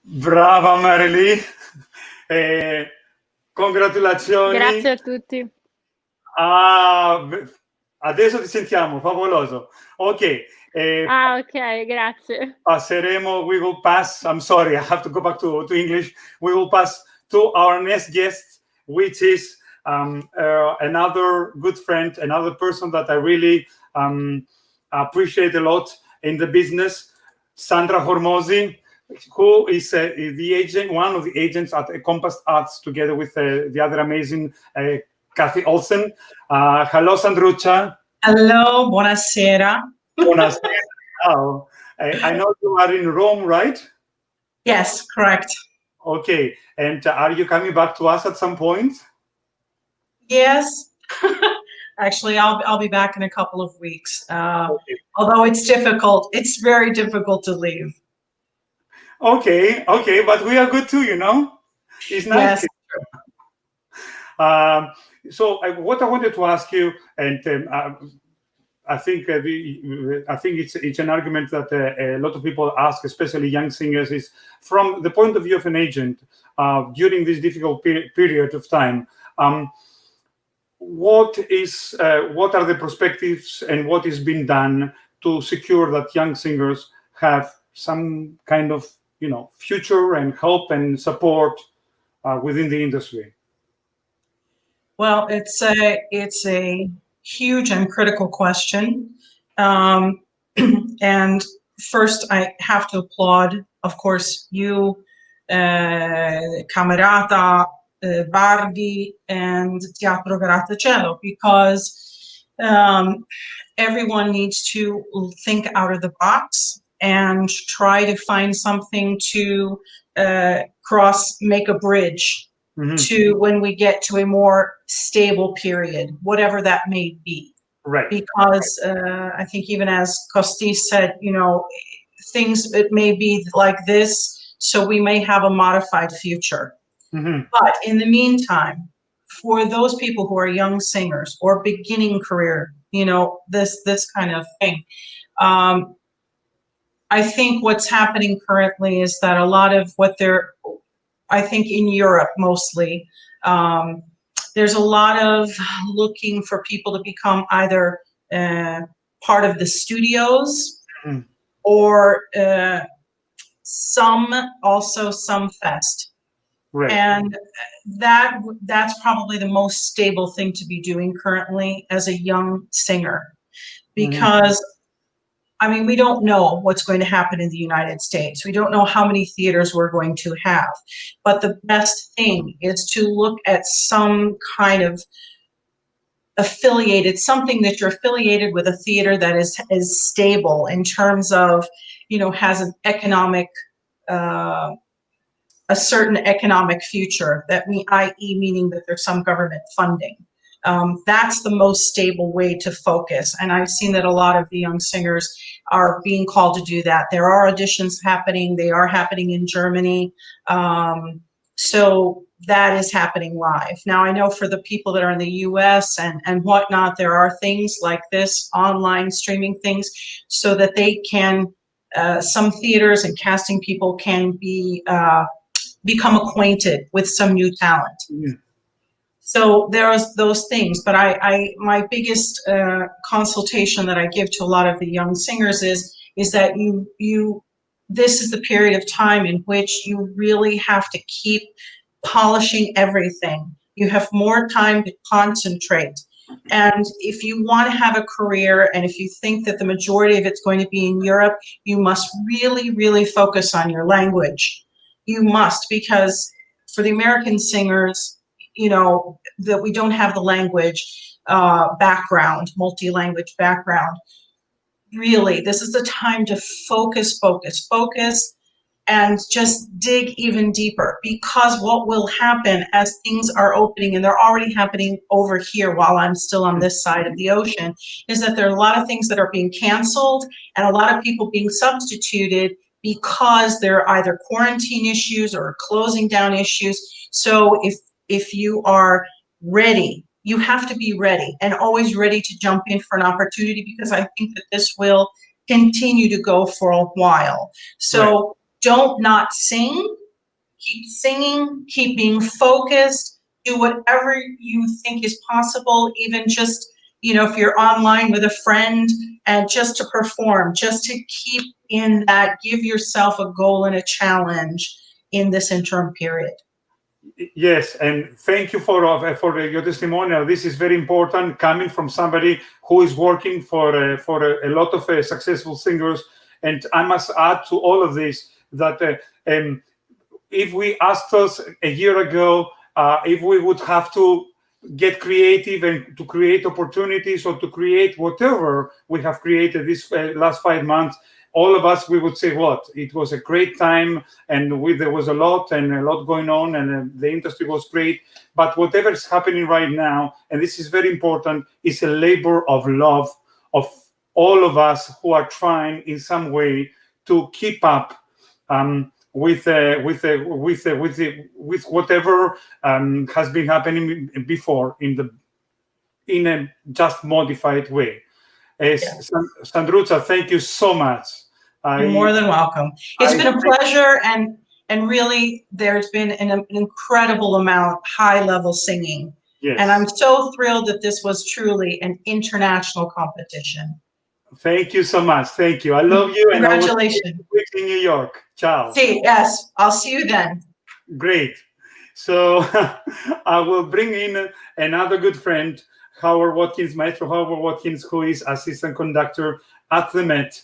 Brava Marilee. Congratulazioni. Grazie a tutti. Adesso ti sentiamo, favoloso. Ok. Ok, grazie. Passeremo, we will pass, I'm sorry, I have to go back to English. We will pass to our next guest, which is another good friend, another person that I really appreciate a lot in the business, Sandra Hormozi, who is the agent, one of the agents at Compass Arts, together with the other amazing Kathy Olsen. Hello, Sandruccia. Hello, buonasera. Buonasera. Oh, I know you are in Rome, right? Yes, correct. Okay, and are you coming back to us at some point? Yes. Actually, I'll be back in a couple of weeks. Okay. Although it's difficult, it's very difficult to leave. Okay, but we are good too, you know. It's nice. Yes. So what I wanted to ask you, and I think it's an argument that a lot of people ask, especially young singers, is from the point of view of an agent during this difficult period of time. What are the perspectives and what is being done to secure that young singers have some kind of future and help and support within the industry? Well, it's a huge and critical question. And first, I have to applaud, of course, you, Camerata, Bardi, and Teatro Grattacielo, because everyone needs to think out of the box and try to find something to make a bridge to when we get to a more stable period, whatever that may be. Right. Because I think even as Costis said, things, it may be like this, so we may have a modified future. But in the meantime, for those people who are young singers or beginning career, this kind of thing, I think what's happening currently is that a lot of I think in Europe mostly, there's a lot of looking for people to become either part of the studios or some fest. Right. And that's probably the most stable thing to be doing currently as a young singer, because I mean, we don't know what's going to happen in the United States. We don't know how many theaters we're going to have. But the best thing is to look at some kind of something that you're affiliated with a theater that is stable in terms of, has an economic, a certain economic future, i.e. meaning that there's some government funding. That's the most stable way to focus. And I've seen that a lot of the young singers are being called to do that. There are auditions happening. They are happening in Germany. So that is happening live. Now, I know for the people that are in the US and whatnot, there are things like this, online streaming things, so that they can, some theaters and casting people can become acquainted with some new talent. So there's those things, but my biggest consultation that I give to a lot of the young singers is that this is the period of time in which you really have to keep polishing everything. You have more time to concentrate. And if you want to have a career, and if you think that the majority of it's going to be in Europe, you must really, really focus on your language. You must, because for the American singers, that we don't have the language background, multi-language background. Really, this is the time to focus, and just dig even deeper, because what will happen as things are opening, and they're already happening over here while I'm still on this side of the ocean, is that there are a lot of things that are being canceled and a lot of people being substituted because there are either quarantine issues or closing down issues. So if you are ready, you have to be ready, and always ready to jump in for an opportunity, because I think that this will continue to go for a while. So don't not sing. Keep singing, keep being focused, do whatever you think is possible, even just, if you're online with a friend, and just to perform, just to keep in that, give yourself a goal and a challenge in this interim period. Yes, and thank you for your testimonial. This is very important, coming from somebody who is working for a lot of successful singers. And I must add to all of this that if we asked us a year ago if we would have to get creative and to create opportunities or to create whatever we have created this last 5 months, all of us, we would say, what? It was a great time, and there was a lot going on, and the industry was great. But whatever is happening right now, and this is very important, is a labor of love of all of us who are trying in some way to keep up with whatever has been happening before in a just modified way. Yes. Sandruccia, thank you so much. You're more than welcome. It's been a pleasure, and really there's been an incredible amount high-level singing. Yes. And I'm so thrilled that this was truly an international competition. Thank you so much. Thank you. I love you. Congratulations. And I will see you in New York. Ciao. See, yes, I'll see you then. Great. So I will bring in another good friend, Maestro Howard Watkins, who is assistant conductor at the Met,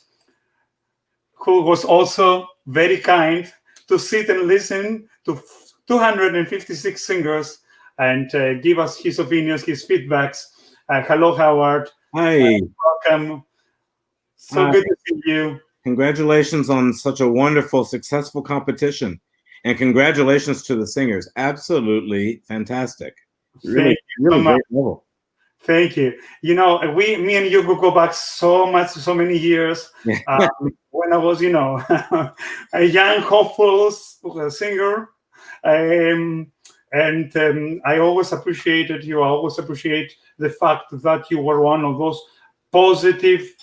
who was also very kind to sit and listen to 256 singers and give us his opinions, his feedbacks. Hello, Howard. Hi. Welcome. So good to see you. Congratulations on such a wonderful, successful competition. And congratulations to the singers. Absolutely fantastic. Really great level. Thank you. Me and you go back so many years. When I was, a young, hopeful singer. And I always appreciated you. I always appreciate the fact that you were one of those positive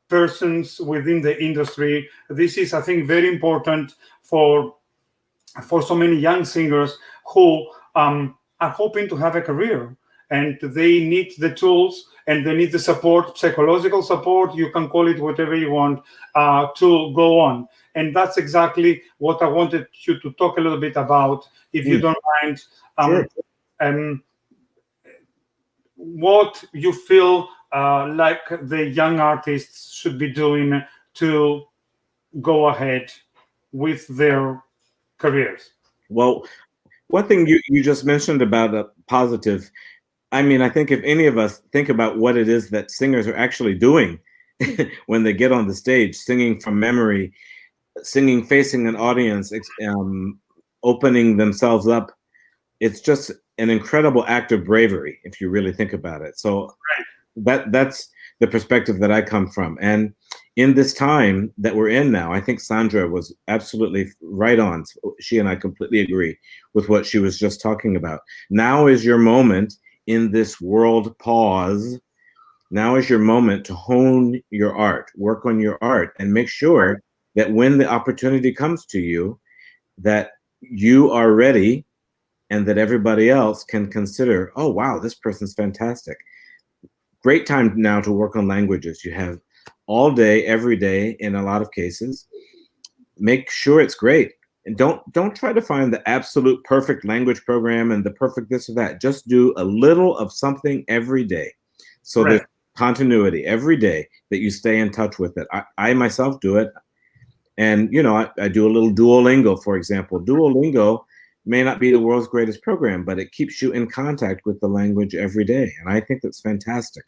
persons within the industry. This is, I think, very important for so many young singers who are hoping to have a career, and they need the tools and they need the support, psychological support, you can call it whatever you want, to go on. And that's exactly what I wanted you to talk a little bit about, if you don't mind. Sure. What you feel like the young artists should be doing to go ahead with their careers. Well, one thing you just mentioned about a positive, I mean, I think if any of us think about what it is that singers are actually doing when they get on the stage, singing from memory, singing facing an audience, opening themselves up, it's just an incredible act of bravery if you really think about it. So that's the perspective that I come from. And in this time that we're in now, I think Sandra was absolutely right on. She and I completely agree with what she was just talking about. Now is your moment in this world pause. Now is your moment to hone your art, work on your art, and make sure that when the opportunity comes to you, that you are ready and that everybody else can consider, oh, wow, this person's fantastic. Great time now to work on languages. You have all day, every day, in a lot of cases. Make sure it's great. And don't try to find the absolute perfect language program and the perfect this or that. Just do a little of something every day. So there's continuity every day that you stay in touch with it. I myself do it. And, I do a little Duolingo, for example. Duolingo may not be the world's greatest program, but it keeps you in contact with the language every day. And I think that's fantastic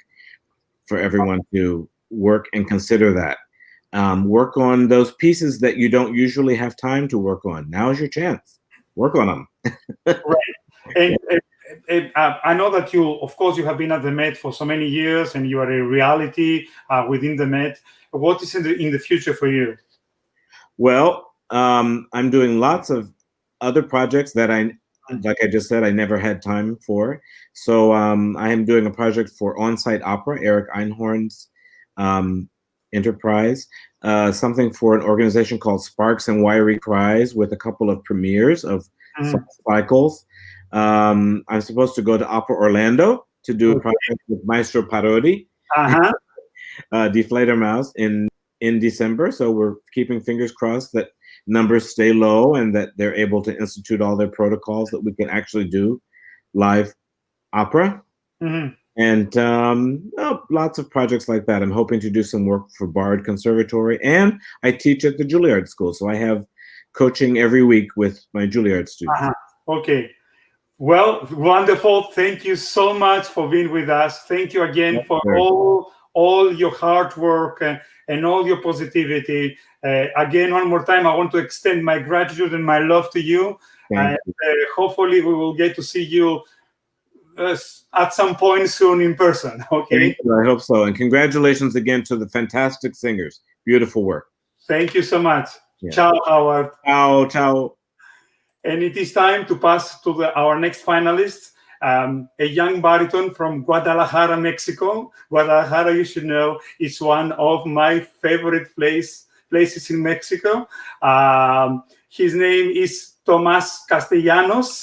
for everyone to work and consider that. Work on those pieces that you don't usually have time to work on. Now is your chance. Work on them. Right. And I know that of course, you have been at the Met for so many years and you are a reality within the Met. What is in the future for you? Well, I'm doing lots of other projects that like I just said, I never had time for. So I am doing a project for On-Site Opera, Eric Einhorn's enterprise. something for an organization called Sparks and Wiry Cries with a couple of premieres of cycles. I'm supposed to go to Opera Orlando to do a project with Maestro Parodi, Die Fledermaus, in December. So we're keeping fingers crossed that numbers stay low and that they're able to institute all their protocols that we can actually do live opera. And lots of projects like that. I'm hoping to do some work for Bard Conservatory, and I teach at the Juilliard School, so I have coaching every week with my Juilliard students. Okay. Well, wonderful. Thank you so much for being with us. Thank you again for all your hard work and all your positivity. Again, one more time, I want to extend my gratitude and my love to you. And hopefully we will get to see you at some point soon in person. Okay. I hope so. And congratulations again to the fantastic singers. Beautiful work. Thank you so much. Ciao, Howard. Ciao, ciao. And it is time to pass to our next finalist, a young baritone from Guadalajara, Mexico. Guadalajara, you should know, is one of my favorite places in Mexico. His name is Tomás Castellanos.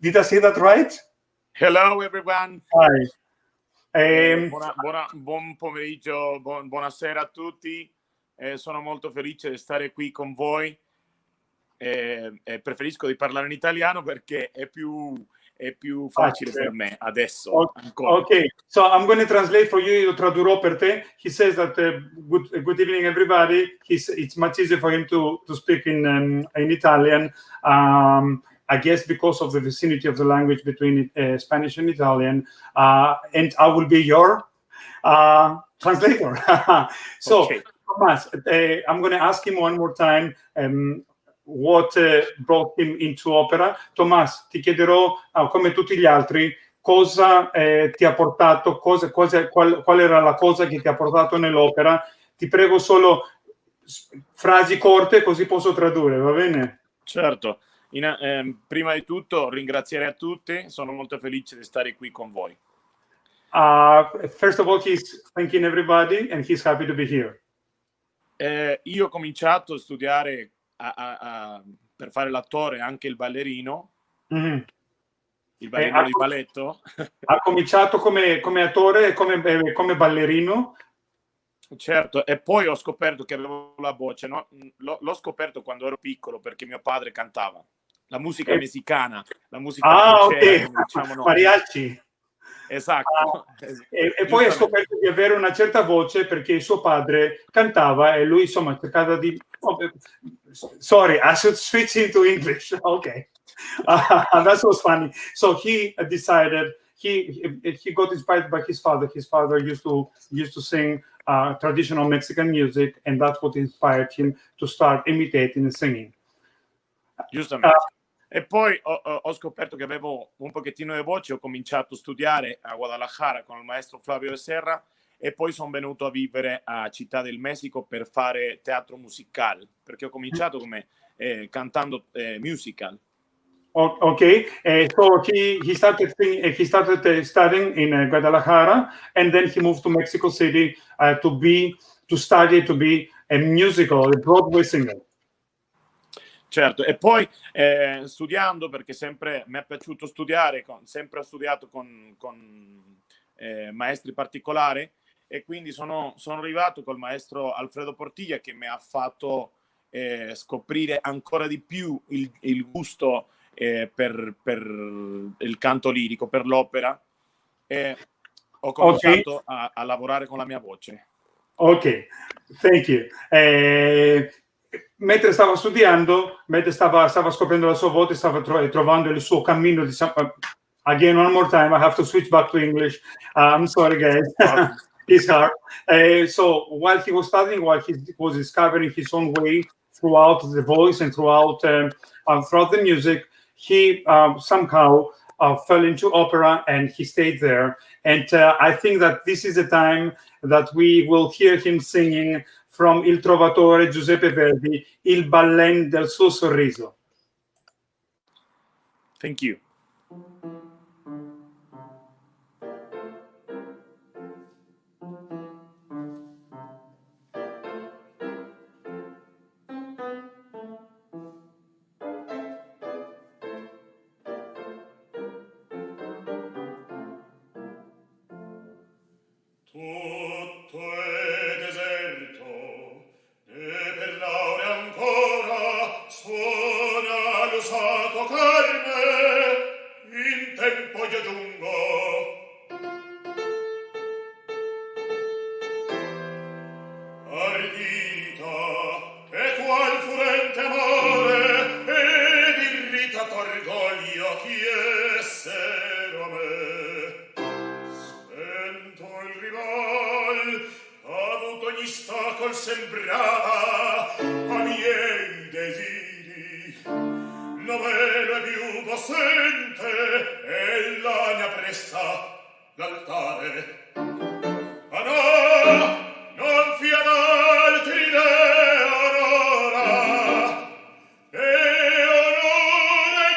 Did I say that right? Hello, everyone. Hi. Buon pomeriggio, buonasera a tutti. Sono molto felice di stare qui con voi. Preferisco di parlare in italiano perché è più facile per me adesso. Okay, so I'm going to translate for you. Io tradurrò per te. He says that good evening, everybody. It's much easier for him to speak in Italian. I guess because of the vicinity of the language between Spanish and Italian, and I will be your translator. So, okay. Thomas, I'm going to ask him one more time what brought him into opera. Thomas, ti chiederò, come tutti gli altri, cosa ti ha portato, qual era la cosa che ti ha portato nell'opera. Ti prego solo frasi corte, così posso tradurre, va bene? Certo. Prima di tutto ringrazierei a tutti, sono molto felice di stare qui con voi. First of all, he's thanking everybody and he's happy to be here. Io ho cominciato a studiare per fare l'attore, anche il ballerino, il ballerino di balletto. Ha cominciato come attore e come ballerino. Certo, e poi ho scoperto che avevo la voce, no? L'ho scoperto quando ero piccolo perché mio padre cantava la musica messicana, la musica ok, diciamo noi. Mariachi. Esatto. E poi ha scoperto di avere una certa voce perché il suo padre cantava e lui insomma cercava di... sorry, I should switch into English. Okay. That was funny. So he decided, he got inspired by his father. His father used to sing traditional Mexican music, and that's what inspired him to start imitating and singing. Giustamente. E poi ho scoperto che avevo un pochettino di voce, ho cominciato a studiare a Guadalajara con il maestro Flavio de Serra e poi sono venuto a vivere a Città del Messico per fare teatro musicale, perché ho cominciato come cantando musical. Okay, so he started studying in Guadalajara, and then he moved to Mexico City to study to be a musical, a Broadway singer. Certo, e poi studiando, perché sempre mi è piaciuto studiare, sempre ho studiato con maestri particolari, e quindi sono arrivato col maestro Alfredo Portiglia che mi ha fatto scoprire ancora di più il gusto per il canto lirico, per l'opera, e ho cominciato a lavorare con la mia voce. Ok, thank you. Mentre stava studiando, mentre stava scoprendo la sua voce, stava trovando il suo cammino, diciamo. Again, one more time, I have to switch back to English. I'm sorry, guys. It's hard. So while he was studying, while he was discovering his own way throughout the voice and throughout the music, he somehow fell into opera and he stayed there. And I think that this is the time that we will hear him singing from Il Trovatore Giuseppe Verdi, Il Ballen del suo sorriso. Thank you. brava a miei desiri, novella più possente e la mia presta l'altare. Ah no, non fia d'altri re, Aurora, e onore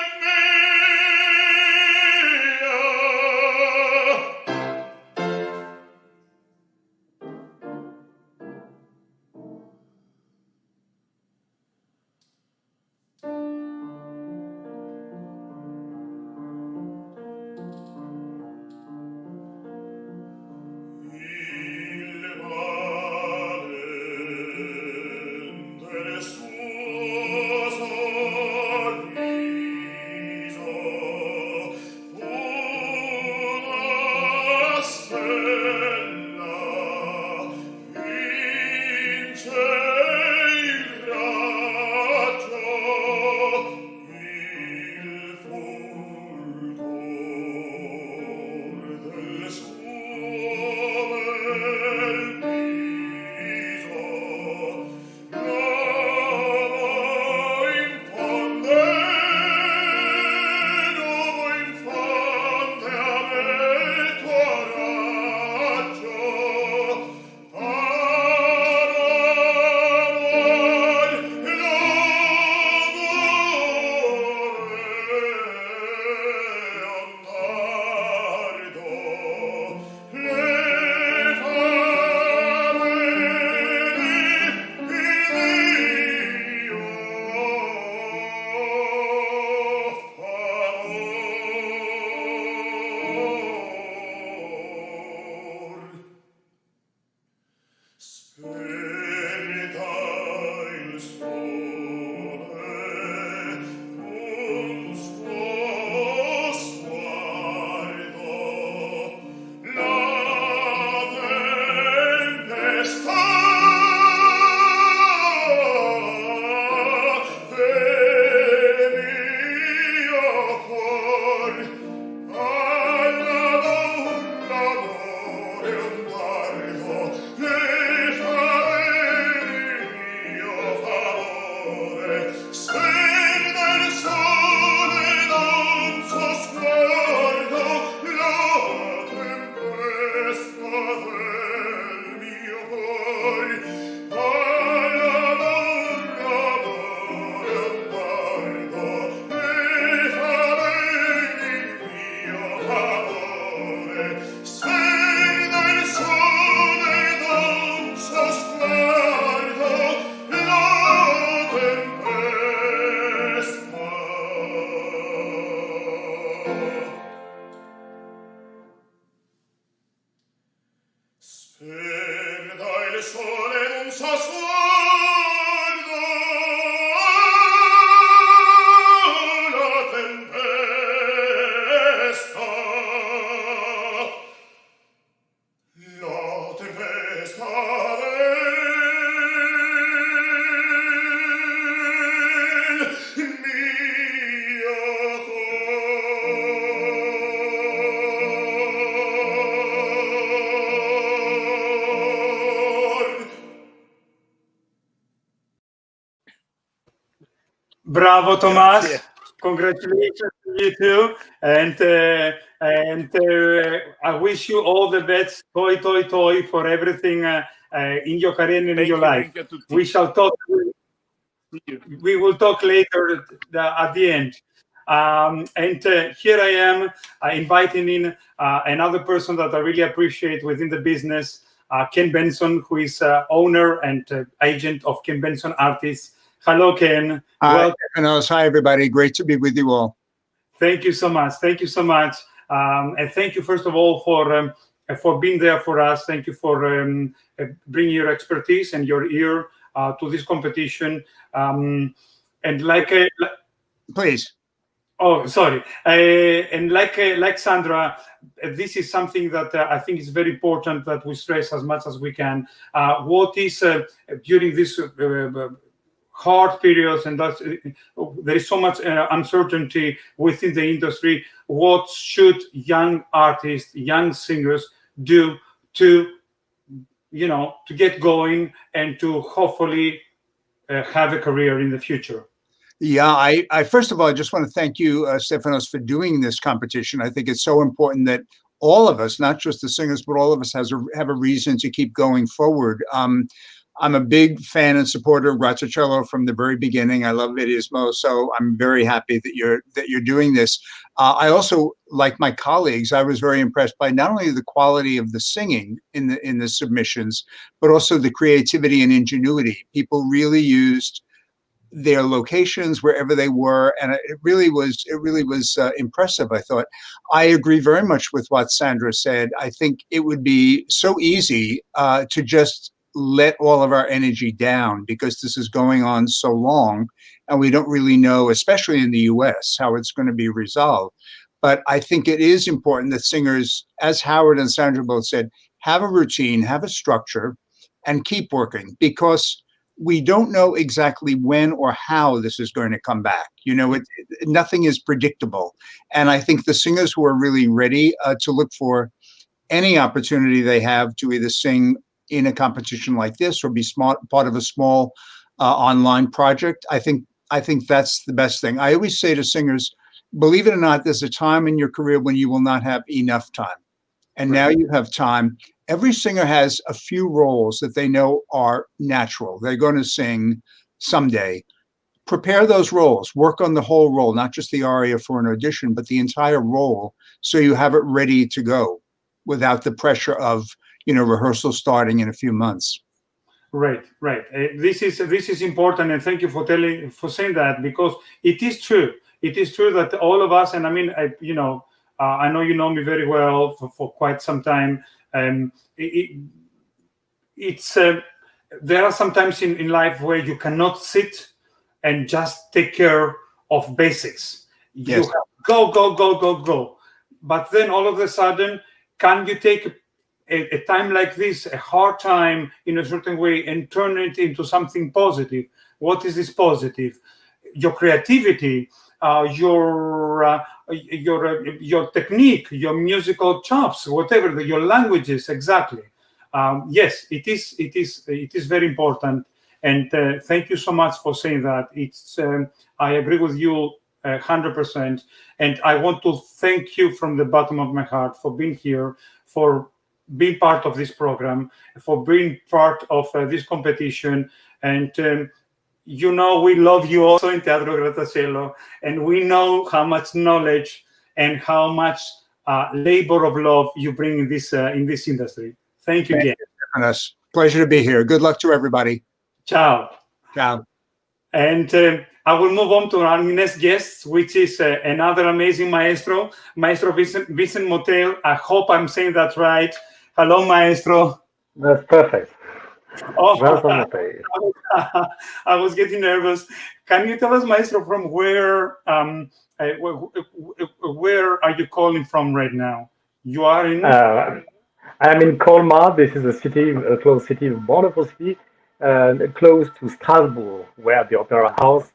Bravo, Tomas. Grazie. Congratulations to you too. And I wish you all the best, toi for everything in your career and in your life. We shall talk. We will talk later at the end. And here I am inviting in another person that I really appreciate within the business, Ken Benson, who is owner and agent of Ken Benson Artists. Hello, Ken. Hi, hi, everybody. Great to be with you all. Thank you so much. Thank you so much. And thank you, first of all, for being there for us. Thank you for bringing your expertise and your ear to this competition. And please. Oh, sorry. And like Sandra, this is something that I think is very important that we stress as much as we can. What is during this hard periods, and that's, there is so much uncertainty within the industry. What should young artists, young singers do to to get going and to hopefully have a career in the future. Yeah, I first of all, I just want to thank you, Stefanos, for doing this competition. I think it's so important that all of us, not just the singers, but all of us have a reason to keep going forward. I'm a big fan and supporter of Grattacielo from the very beginning. I love Vidismo, so I'm very happy that you're doing this. I also, like my colleagues, I was very impressed by not only the quality of the singing in the submissions, but also the creativity and ingenuity. People really used their locations wherever they were, and it really was impressive. I thought. I agree very much with what Sandra said. I think it would be so easy to just let all of our energy down because this is going on so long, and we don't really know, especially in the US, how it's going to be resolved. But I think it is important that singers, as Howard and Sandra both said, have a routine, have a structure, and keep working, because we don't know exactly when or how this is going to come back. Nothing is predictable. And I think the singers who are really ready to look for any opportunity they have to either sing in a competition like this or be part of a small online project, I think that's the best thing. I always say to singers, believe it or not, there's a time in your career when you will not have enough time. And now you have time. Every singer has a few roles that they know are natural. They're going to sing someday. Prepare those roles. Work on the whole role, not just the aria for an audition, but the entire role, so you have it ready to go without the pressure of rehearsal starting in a few months. Right. This is important, and thank you for saying that, because it is true. It is true that all of us, and I mean, I know you know me very well for quite some time. There are some times in life where you cannot sit and just take care of basics. Yes. You have go. But then all of a sudden, can you take a time like this, a hard time in a certain way, and turn it into something positive? What is this positive? Your creativity, your technique, your musical chops, whatever, your languages, exactly. Yes, it is very important, and thank you so much for saying that. I agree with you 100%, and I want to thank you from the bottom of my heart for being here, for being part of this program, for being part of this competition, and we love you also in Teatro Grattacielo, and we know how much knowledge and how much labor of love you bring in this industry. Thank you again. Yes. Pleasure to be here. Good luck to everybody. Ciao. Ciao. And I will move on to our next guest, which is another amazing maestro, Maestro Vincent Motel. I hope I'm saying that right. Hello, Maestro. That's perfect. Oh, Well done, Matteo. I was getting nervous. Can you tell us, Maestro, from where are you calling from right now? You are in? I'm in Colmar. This is a city, a close city, a wonderful city, close to Strasbourg, where the opera house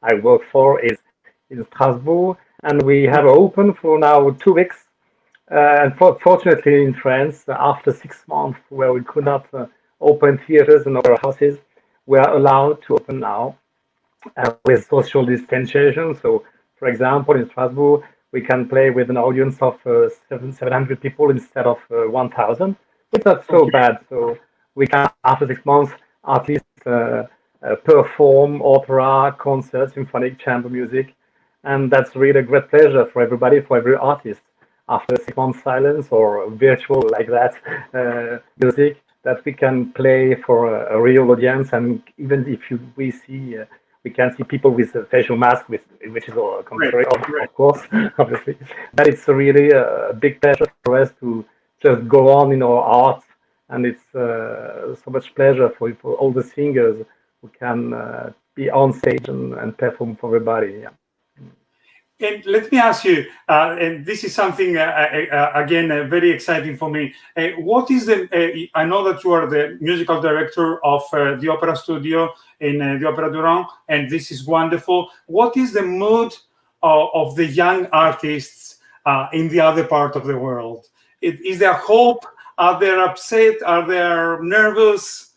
I work for is in Strasbourg. And we have open for now 2 weeks. And fortunately in France, after 6 months where we could not open theaters and opera houses, we are allowed to open now with social distanciation. So, for example, in Strasbourg, we can play with an audience of 700 people instead of 1,000. It's not so bad. So we can, after 6 months, at least perform opera, concerts, symphonic, chamber music. And that's really a great pleasure for everybody, for every artist. After 6 months silence or virtual like that music, that we can play for a real audience. And even if we can see people with a facial mask, which is contrary, of course, obviously. But it's really a big pleasure for us to just go on in our art. And it's so much pleasure for all the singers who can be on stage and perform for everybody. Yeah. And let me ask you, and this is something, again, very exciting for me. What is I know that you are the musical director of the Opera Studio in the Opera Durand, and this is wonderful. What is the mood of the young artists in the other part of the world? Is there hope? Are they upset? Are they nervous?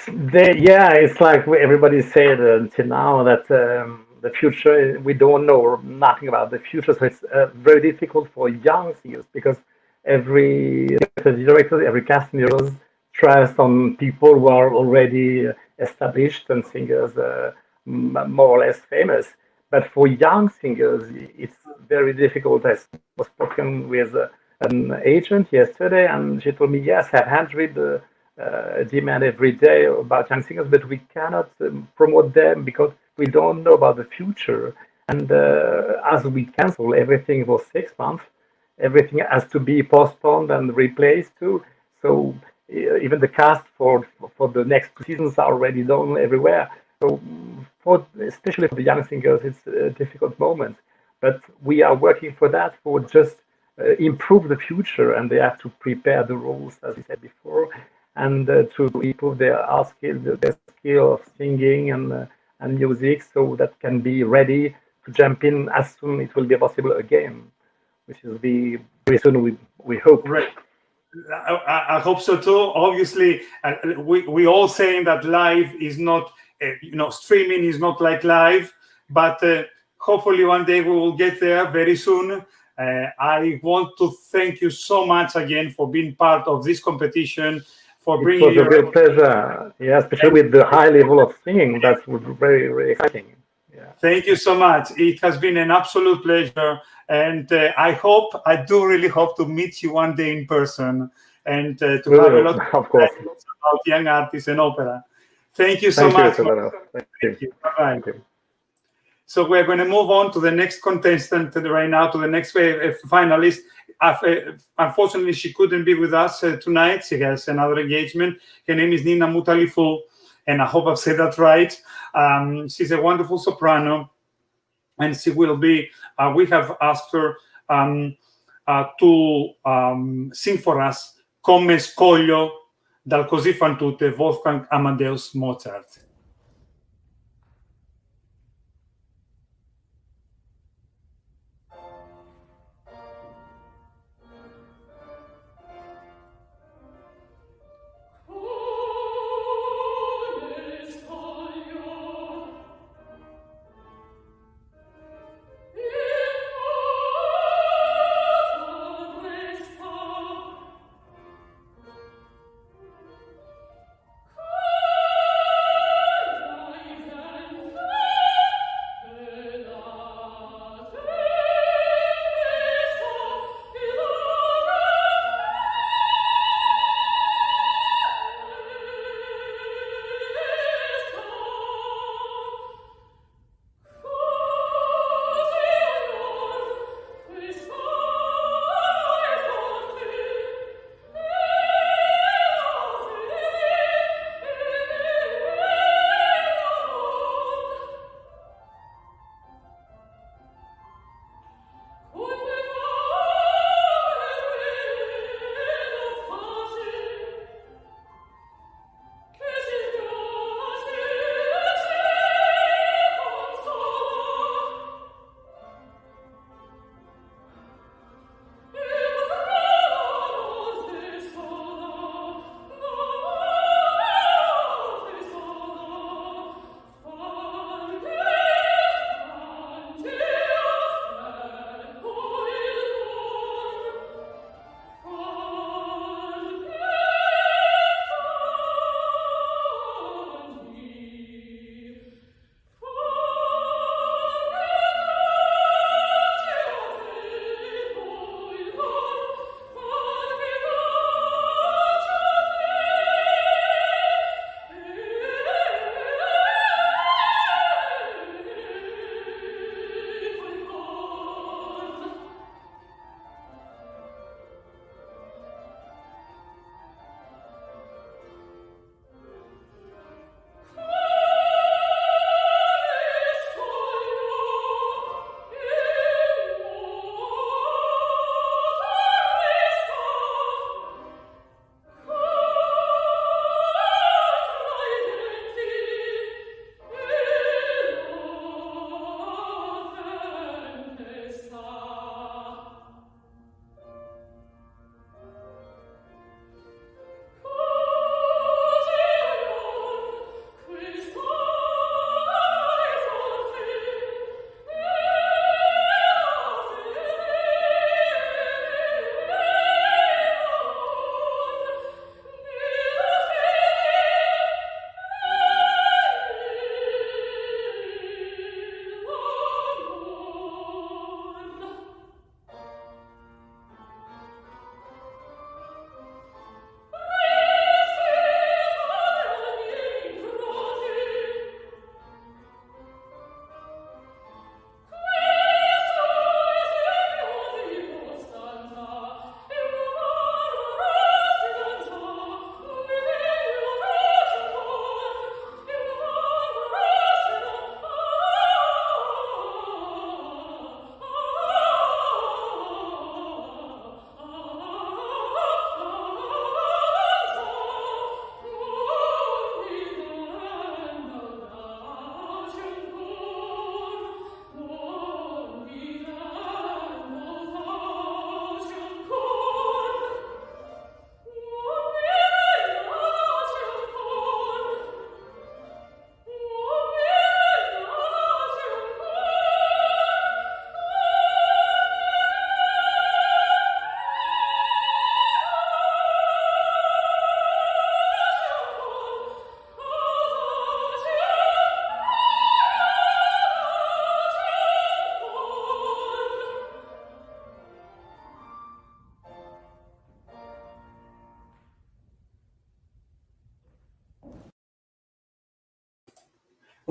It's like everybody said until now that the future, we don't know nothing about the future, so it's very difficult for young singers because every director, every casting director trust on people who are already established and singers more or less famous. But for young singers, it's very difficult. I was spoken with an agent yesterday, and she told me, yes, I have 100 demand every day about young singers, but we cannot promote them because we don't know about the future. And as we cancel everything for 6 months, everything has to be postponed and replaced too. So even the cast for the next 2 seasons are already done everywhere. So especially for the young singers, it's a difficult moment. But we are working for that, for just improve the future, and they have to prepare the roles, as we said before, and to improve their art skill, their skill of singing and music, so that can be ready to jump in as soon it will be possible again, which will be very soon. We hope. Right. I hope so too. Obviously, we all saying that live is not, streaming is not like live, but hopefully one day we will get there very soon. I want to thank you so much again for being part of this competition, for bringing It was a real pleasure. Yeah, especially with the high level of singing. That was very, very exciting. Yeah. Thank you so much. It has been an absolute pleasure. And I do really hope to meet you one day in person and to have a lot of course about young artists and opera. Thank you so much. Thank you. Bye-bye. So we're going to move on to the next contestant right now, to the next finalist. Unfortunately, she couldn't be with us tonight. She has another engagement. Her name is Nina Mutalifu, and I hope I've said that right. She's a wonderful soprano, and she will be, we have asked her to sing for us Come Scoglio dal Così fan tutte, Wolfgang Amadeus Mozart.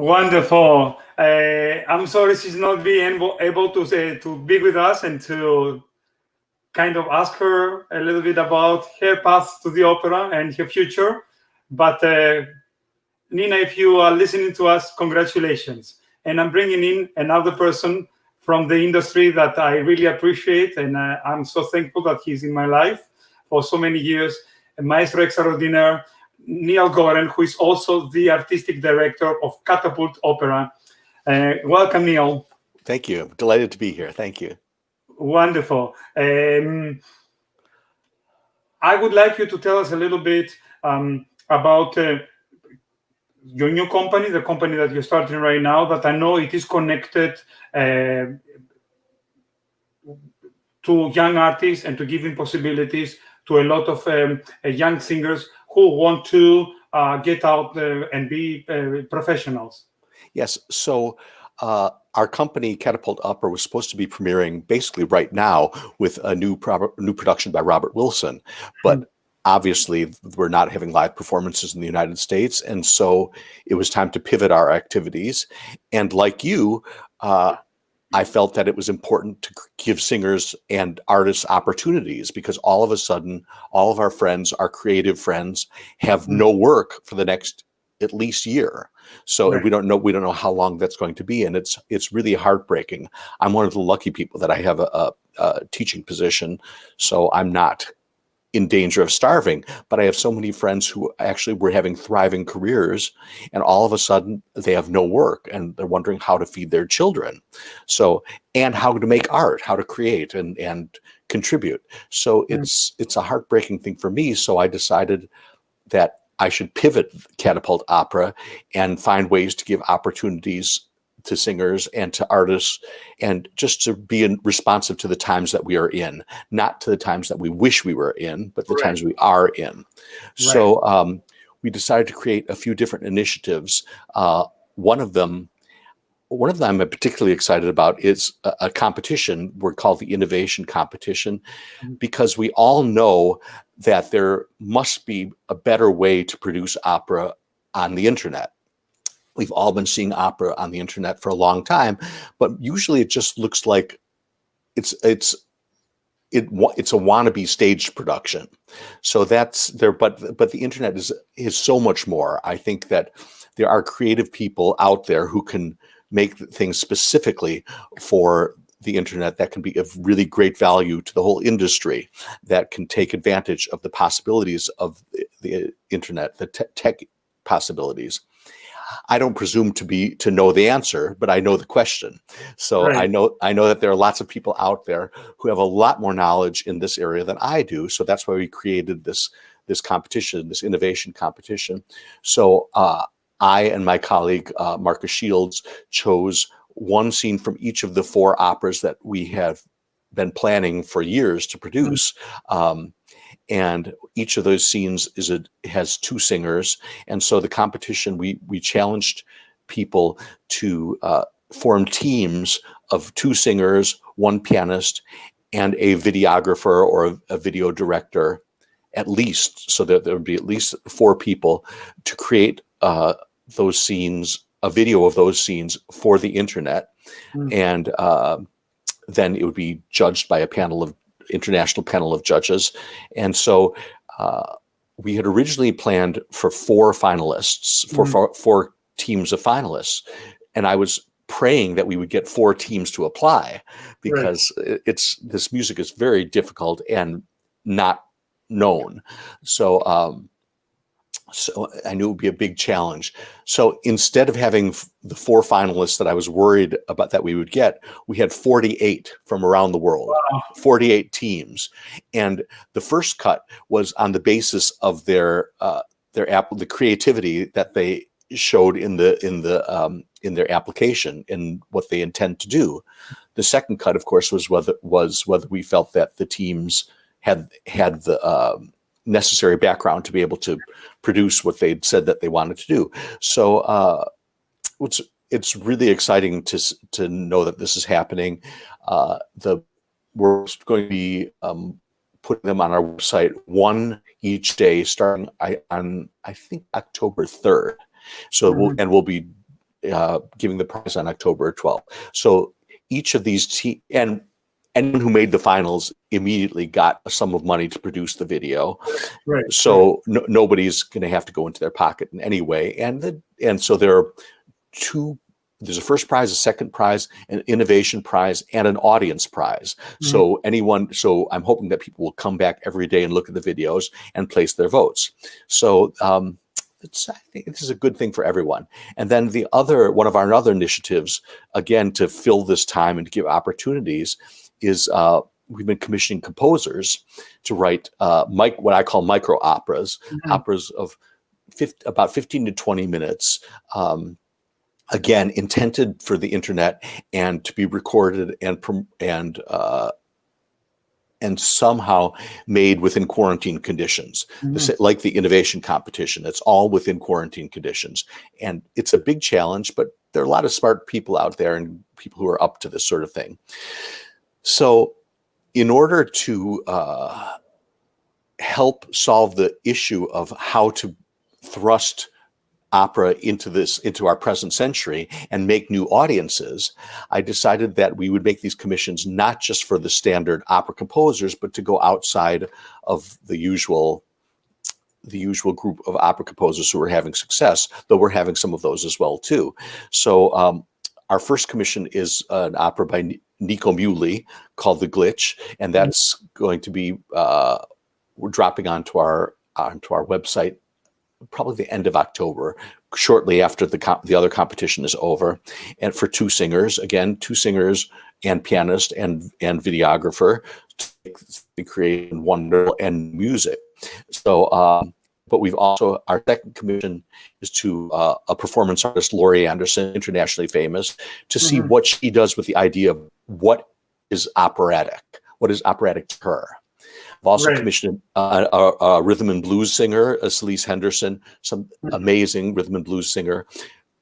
Wonderful. I'm sorry she's not being able to be with us and to kind of ask her a little bit about her path to the opera and her future. But Nina, if you are listening to us, congratulations. And I'm bringing in another person from the industry that I really appreciate, and I'm so thankful that he's in my life for so many years, Maestro Extraordinaire Neil Goren, who is also the artistic director of Catapult Opera. Welcome, Neil. Thank you. Delighted to be here. Thank you. Wonderful. I would like you to tell us a little bit about your new company, the company that you're starting right now, that I know it is connected to young artists and to giving possibilities to a lot of young singers who want to get out and be professionals. Yes. So our company, Catapult Opera, was supposed to be premiering basically right now with a new production by Robert Wilson. But obviously, we're not having live performances in the United States. And so it was time to pivot our activities. And like you, I felt that it was important to give singers and artists opportunities, because all of a sudden, all of our friends, our creative friends, have no work for the next at least year. So we don't know how long that's going to be, and it's really heartbreaking. I'm one of the lucky people that I have a teaching position, so I'm not in danger of starving, but I have so many friends who actually were having thriving careers, and all of a sudden they have no work and they're wondering how to feed their children. So, and how to make art, how to create and contribute. So it's a heartbreaking thing for me. So I decided that I should pivot Catapult Opera and find ways to give opportunities to singers and to artists, and just to be responsive to the times that we are in, not to the times that we wish we were in, but the times we are in. So we decided to create a few different initiatives. One of them I'm particularly excited about is a competition we're called the Innovation Competition, because we all know that there must be a better way to produce opera on the internet. We've all been seeing opera on the internet for a long time, but usually it just looks like it's a wannabe staged production. So that's there, but the internet is so much more. I think that there are creative people out there who can make things specifically for the internet that can be of really great value to the whole industry, that can take advantage of the possibilities of the internet, the tech possibilities. I don't presume to know the answer, but I know the question. So I know that there are lots of people out there who have a lot more knowledge in this area than I do. So that's why we created this competition, this innovation competition. So I and my colleague Marcus Shields chose one scene from each of the 4 operas that we have been planning for years to produce. And each of those scenes has 2 singers. And so the competition, we challenged people to form teams of 2 singers, 1 pianist, and a videographer or a video director, at least, so that there would be at least 4 people to create those scenes, a video of those scenes for the internet. And then it would be judged by a international panel of judges. And so we had originally planned for 4 finalists, for 4 teams of finalists. And I was praying that we would get 4 teams to apply, because this music is very difficult and not known. So so I knew it would be a big challenge. So instead of having the 4 finalists that I was worried about that we would get, we had 48 from around the world, 48 teams. And the first cut was on the basis of the creativity that they showed in their application and what they intend to do. The second cut, of course, was whether we felt that the teams had the necessary background to be able to produce what they'd said that they wanted to do. So it's really exciting to know that this is happening. We're going to be putting them on our website, 1 each day, starting on I think October 3rd. So we'll be giving the prize on October 12th. So each of these and anyone who made the finals immediately got a sum of money to produce the video. Right. So nobody's going to have to go into their pocket in any way. And so there are two. There's a first prize, a second prize, an innovation prize, and an audience prize. Mm-hmm. So I'm hoping that people will come back every day and look at the videos and place their votes. So I think this is a good thing for everyone. And then one of our other initiatives, again, to fill this time and to give opportunities, is we've been commissioning composers to write what I call micro operas, operas of about 15 to 20 minutes. Again, intended for the internet and to be recorded and somehow made within quarantine conditions, like the innovation competition. It's all within quarantine conditions. And it's a big challenge, but there are a lot of smart people out there and people who are up to this sort of thing. So in order to help solve the issue of how to thrust opera into our present century and make new audiences, I decided that we would make these commissions not just for the standard opera composers, but to go outside of the usual group of opera composers who are having success, though we're having some of those as well too. So our first commission is an opera by Nico Muhly called The Glitch, and that's going to be we're dropping onto our website probably the end of October, shortly after the other competition is over. And for two singers and pianist and videographer to create wonderful and music. So, but we've also, our second commission is to a performance artist, Laurie Anderson, internationally famous, to see what she does with the idea of what is operatic to her. I've also commissioned a rhythm and blues singer, Celise Henderson, some amazing rhythm and blues singer,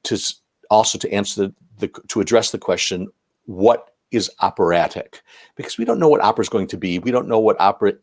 to answer to address the question, what is operatic? Because we don't know what opera is going to be. We don't know what opera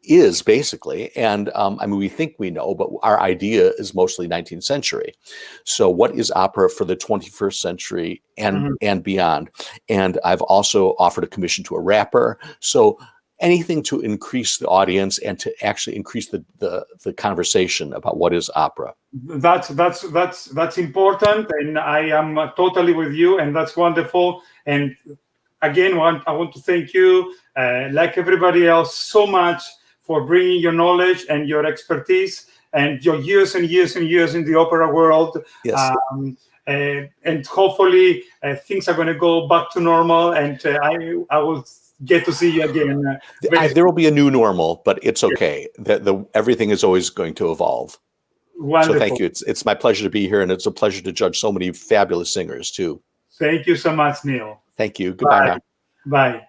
is, basically. And I mean, we think we know, but our idea is mostly 19th century. So what is opera for the 21st century and beyond? And I've also offered a commission to a rapper. So anything to increase the audience and to actually increase the conversation about what is opera. That's important, and I am totally with you, and that's wonderful. And again, I want to thank you, like everybody else, so much for bringing your knowledge and your expertise and your years and years and years in the opera world. Yes. And hopefully things are going to go back to normal, and I will get to see you again. There will be a new normal, but it's okay. Everything is always going to evolve. Wonderful. So thank you. It's my pleasure to be here, and it's a pleasure to judge so many fabulous singers too. Thank you so much, Neil. Thank you. Goodbye now. Bye.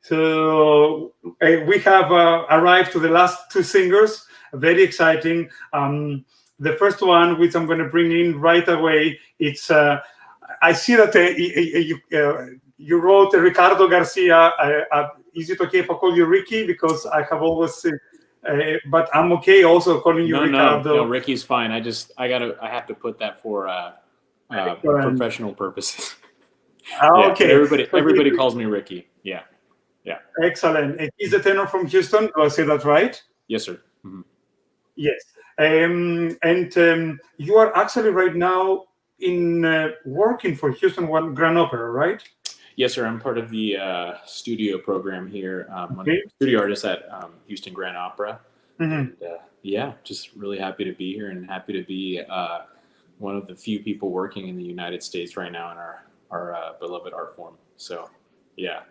So we have arrived to the last two singers. Very exciting. The first one, which I'm going to bring in right away, it's I see that you wrote Ricardo Garcia. Is it okay if I call you Ricky? Because I have always but I'm okay also calling you Ricardo. No, Ricky's fine. I have to put that for professional purposes. Okay. Everybody calls me Ricky. Yeah. Excellent. And he's a tenor from Houston. Do I say that right? Yes, sir. Mm-hmm. Yes. And you are actually right now in working for Houston Grand Opera, right? Yes, sir. I'm part of the studio program here. I'm a studio artist at Houston Grand Opera. And, just really happy to be here and happy to be one of the few people working in the United States right now in our beloved art form. So, yeah.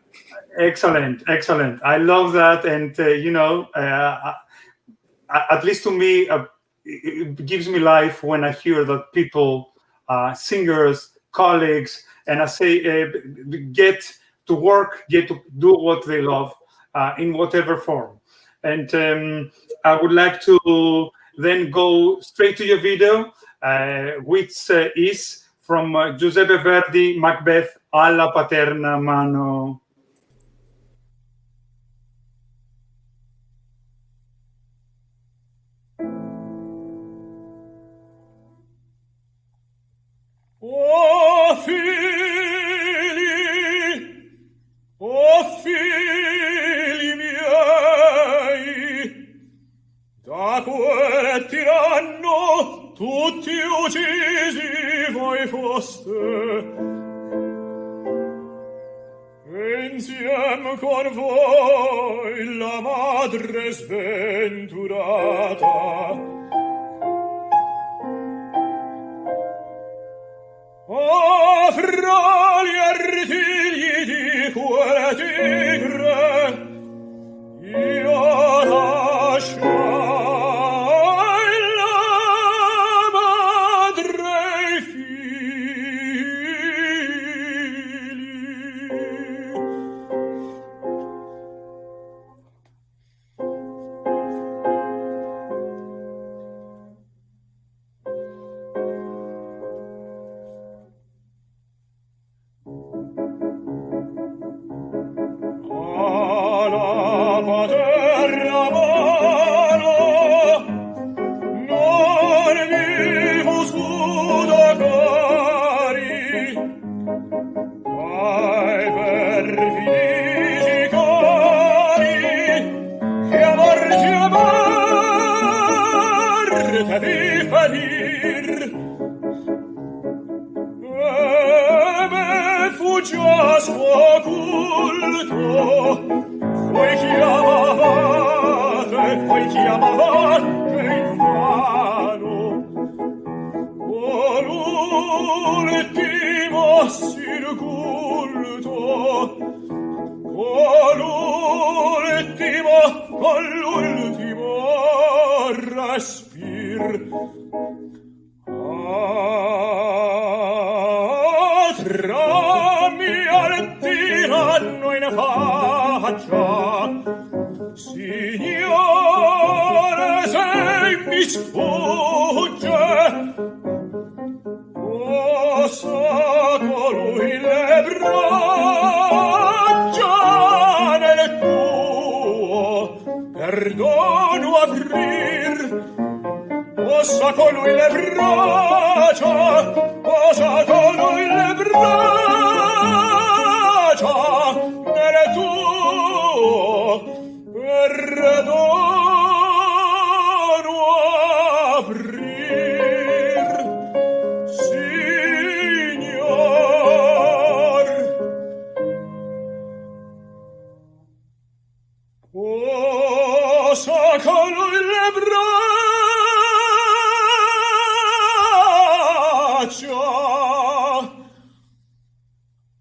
Excellent. I love that. And, at least to me, it gives me life when I hear that people, singers, colleagues, and I say, get to work, get to do what they love in whatever form. And I would like to then go straight to your video, which is from Giuseppe Verdi, Macbeth, Alla Paterna Mano. O figli miei, da quel tiranno tutti uccisi voi foste, e insieme con voi la madre sventurata. O fra gli artigli di quel tigre io lasciai la madre e i figli. Alla paterna mano non vivo scudo cari, dai perfidi cari, che amarti amarte vi ferir. Me fuggia suo culto, voi chiamavate invano, o l'ultimo circulto, o l'ultimo respir. Trammi al tiranno in faccia, signore, se mi sfugge, possa colui le braccia nel tuo perdono aprir, possa colui le braccia, possa colui le braccia nel tuo perdono aprir, Signor. Possa colui le braccia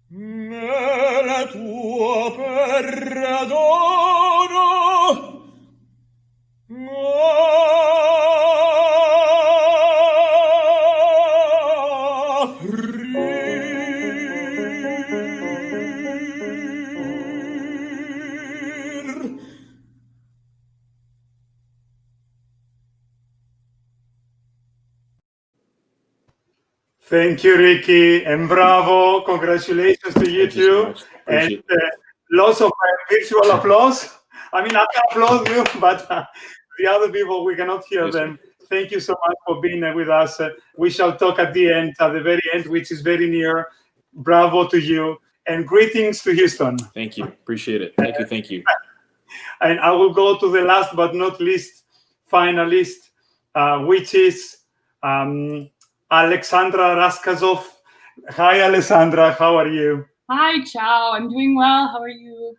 nel tuo perdono aprir. Thank you, Ricky, and bravo. Congratulations to you too. And lots of virtual applause. I mean, I can applaud you, but the other people, we cannot hear them. Thank you so much for being with us. We shall talk at the end, at the very end, which is very near. Bravo to you, and greetings to Houston. Thank you. Appreciate it. Thank you. Thank you. And I will go to the last but not least finalist, which is Alexandra Raskazov. Hi, Alessandra. How are you? Hi, ciao. I'm doing well. How are you?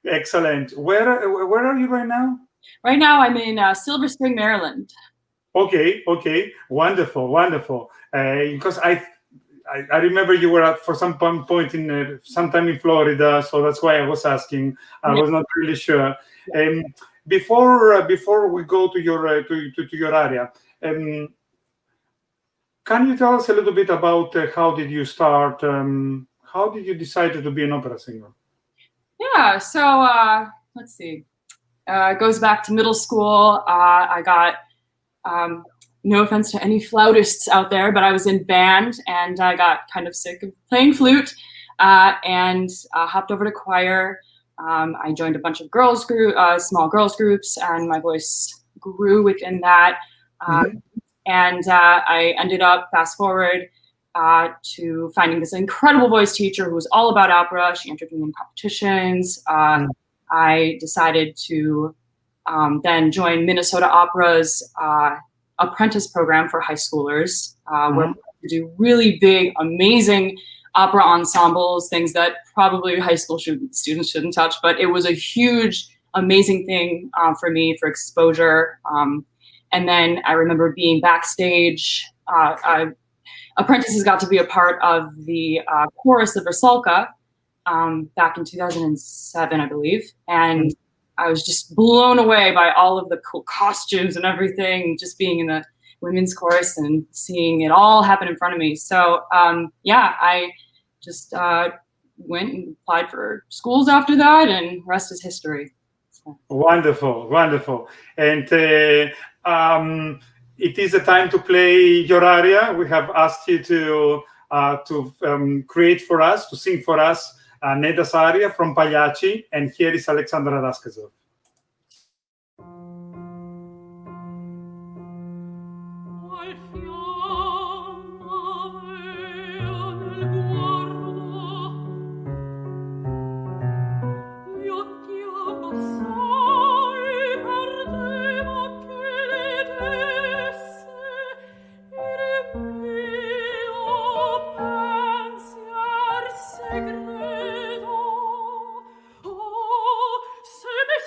Excellent. Where are you right now? Right now, I'm in Silver Spring, Maryland. Okay. Wonderful. Because I remember you were at for some point in sometime in Florida, so that's why I was asking. I was not really sure. Before we go to your area, can you tell us a little bit about how did you start? How did you decide to be an opera singer? Yeah. So let's see. It goes back to middle school. I got. No offense to any flautists out there, but I was in band and I got kind of sick of playing flute and hopped over to choir. I joined a bunch of small girls groups, and my voice grew within that. And I ended up, fast forward, to finding this incredible voice teacher who was all about opera. She entered me in competitions. I decided to then join Minnesota Opera's apprentice program for high schoolers, where we do really big, amazing opera ensembles, things that probably high school students shouldn't touch, but it was a huge, amazing thing for me for exposure. And then I remember being backstage. Apprentices got to be a part of the chorus of Rusalka back in 2007, I believe. And I was just blown away by all of the cool costumes and everything, just being in the women's chorus and seeing it all happen in front of me. So yeah, I just went and applied for schools after that, and rest is history. So. Wonderful, wonderful. And it is a time to play your aria. We have asked you to create for us, to sing for us Neda's aria from Pagliacci, and here is Alexandra Raskazov. Segredo, oh, se mi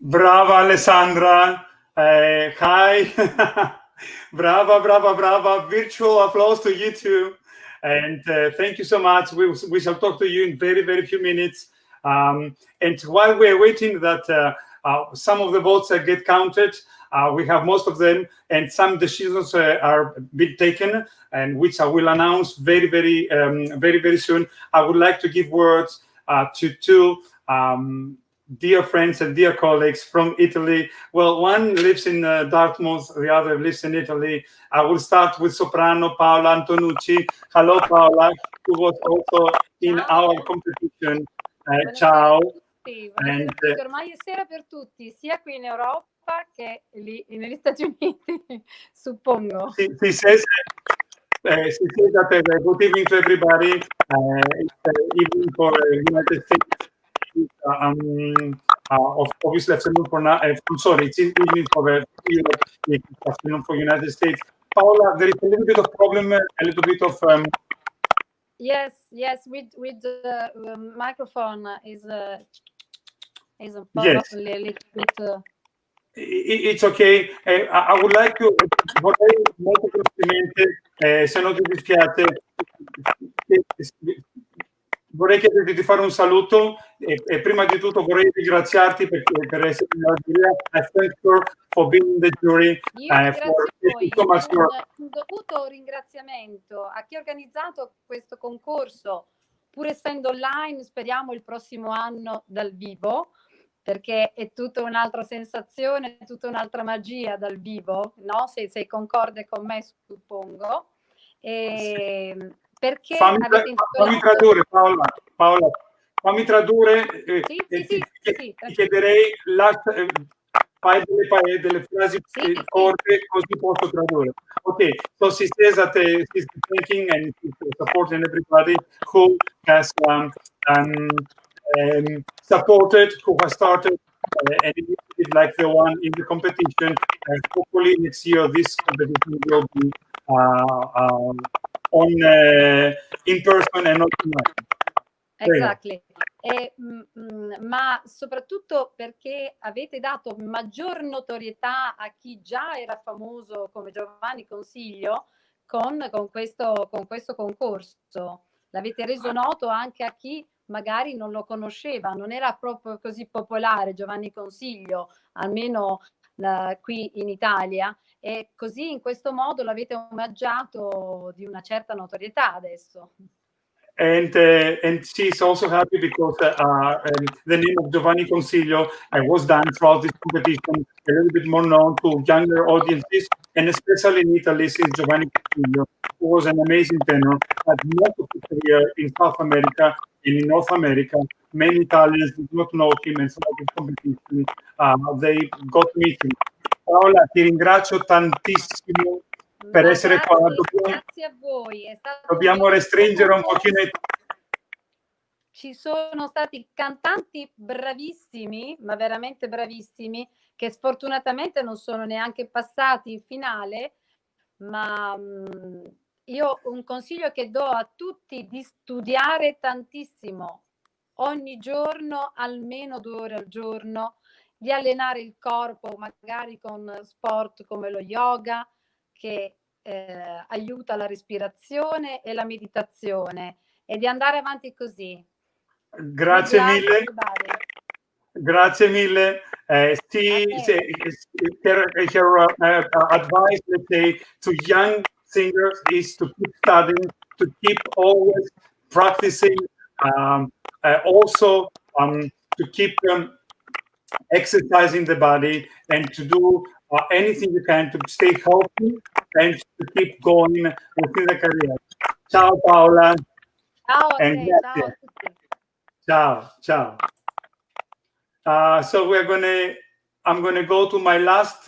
Brava Alessandra. Hi. Brava. Virtual applause to you too. And thank you so much. We shall talk to you in very, very few minutes. And while we're waiting that some of the votes get counted, we have most of them, and some decisions are being taken, and which I will announce very, very soon. I would like to give words to two dear friends and dear colleagues from Italy. Well, one lives in Dartmouth, the other lives in Italy. I will start with soprano Paola Antonucci. Hello, Paola, who was also in our competition. Ciao. And, ormai è sera per tutti, sia qui in Europa che lì negli Stati Uniti, suppongo. She says that good evening to everybody. It's evening for United States. Obviously afternoon for now. I'm sorry, it's evening for Europe, afternoon for United States. Paola, there is a little bit of problem, a little bit of. Yes, with the microphone is a little bit. It's okay. I would like to. Vorrei molto velocemente, se non ti dispiace, vorrei chiederti di fare un saluto e prima di tutto vorrei ringraziarti per essere nella giuria. I thank you for being in the jury. Un dovuto ringraziamento a chi ha organizzato questo concorso, pur essendo online, speriamo il prossimo anno dal vivo, perché è tutta un'altra sensazione, tutta un'altra magia dal vivo, no? Se sei concorde con me, suppongo. Perché fammi tradurre, Paola, fammi tradurre. Ti chiederei fai delle frasi corte, così posso tradurre. Okay, so she says that she's thanking and she's supporting everybody who has supported, who has started an initiative like the one in the competition. Hopefully next year this competition will be on in person and not online. Exactly. Ma soprattutto perché avete dato maggior notorietà a chi già era famoso come Giovanni Consiglio con questo concorso. L'avete reso noto anche a chi magari non lo conosceva, non era proprio così popolare Giovanni Consiglio, almeno qui in Italia, e così in questo modo l'avete omaggiato di una certa notorietà adesso. And she's also happy because the name of Giovanni Consiglio was done throughout this competition a little bit more known to younger audiences, and especially in Italy, since Giovanni Consiglio, who was an amazing tenor, had most of his career in South America and in North America. Many Italians did not know him, and some of his competition they got to meet him. Paola, ti ringrazio tantissimo per essere qua. Grazie a voi. Dobbiamo restringere un pochino. Ci sono stati cantanti bravissimi, ma veramente bravissimi, che sfortunatamente non sono neanche passati in finale, ma io un consiglio che do a tutti di studiare tantissimo, ogni giorno, almeno 2 ore al giorno, di allenare il corpo, magari con sport come lo yoga, che aiuta la respirazione e la meditazione, e di andare avanti così. Grazie mille. Grazie mille. Her advice, let's say, to young singers is to keep studying, to keep always practicing, also to keep exercising the body, and to do anything you can to stay healthy and to keep going within the career. Ciao Paola. Ciao a and te, ciao a tutti. Ciao. So I'm gonna go to my last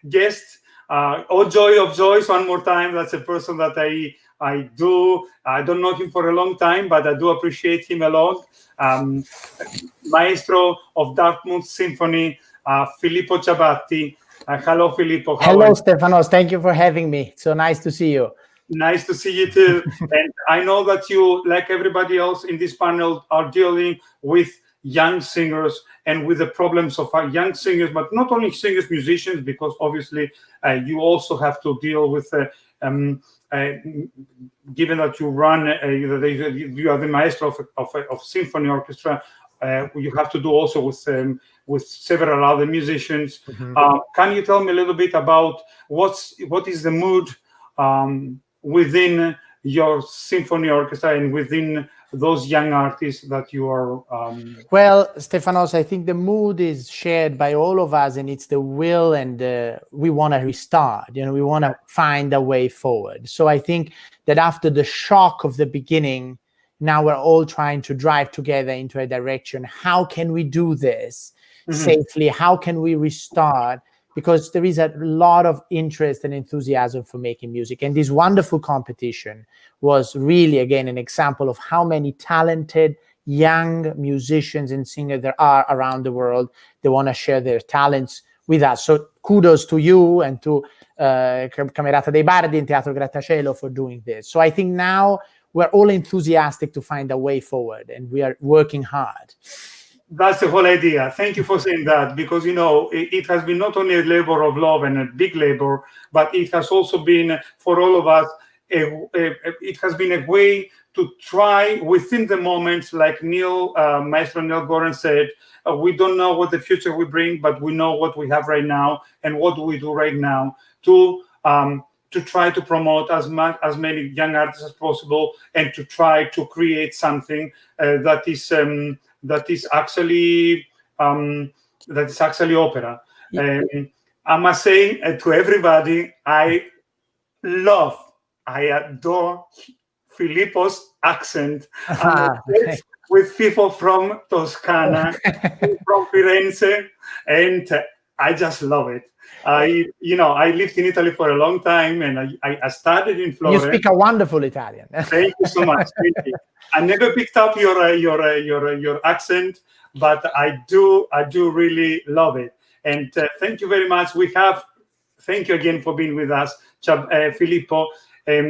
guest. Oh, Joy of Joys, one more time. That's a person that I don't know him for a long time, but I do appreciate him a lot. Maestro of Dartmouth Symphony, Filippo Ciabatti. Hello, Filippo. Hello, Stefanos. Thank you for having me. So nice to see you. Nice to see you too. And I know that you, like everybody else in this panel, are dealing with young singers and with the problems of our young singers, but not only singers, musicians, because obviously you also have to deal with given that you run, you are the maestro of symphony orchestra, you have to do also with several other musicians. Can you tell me a little bit about what is the mood within your symphony orchestra and within those young artists that you are? Well, Stefanos, I think the mood is shared by all of us, and it's the will, and we want to restart. We want to find a way forward. So I think that after the shock of the beginning, now we're all trying to drive together into a direction. How can we do this safely? How can we restart? Because there is a lot of interest and enthusiasm for making music. And this wonderful competition was really, again, an example of how many talented young musicians and singers there are around the world. They want to share their talents with us. So kudos to you and to Camerata dei Bardi and Teatro Grattacielo for doing this. So I think now we're all enthusiastic to find a way forward, and we are working hard. That's the whole idea. Thank you for saying that, because it has been not only a labor of love and a big labor, but it has also been for all of us. It has been a way to try within the moment, like Maestro Neil Goren said. We don't know what the future will bring, but we know what we have right now, and what do we do right now to try to promote as many young artists as possible, and to try to create something that is actually opera. I must say to everybody, I adore Filippo's accent with people from Toscana, from Firenze, and I just love it. I lived in Italy for a long time, and I studied in Florence. You speak a wonderful Italian. Thank you so much. Thank you. I never picked up your accent, but I do really love it. And thank you very much. Thank you again for being with us, Filippo.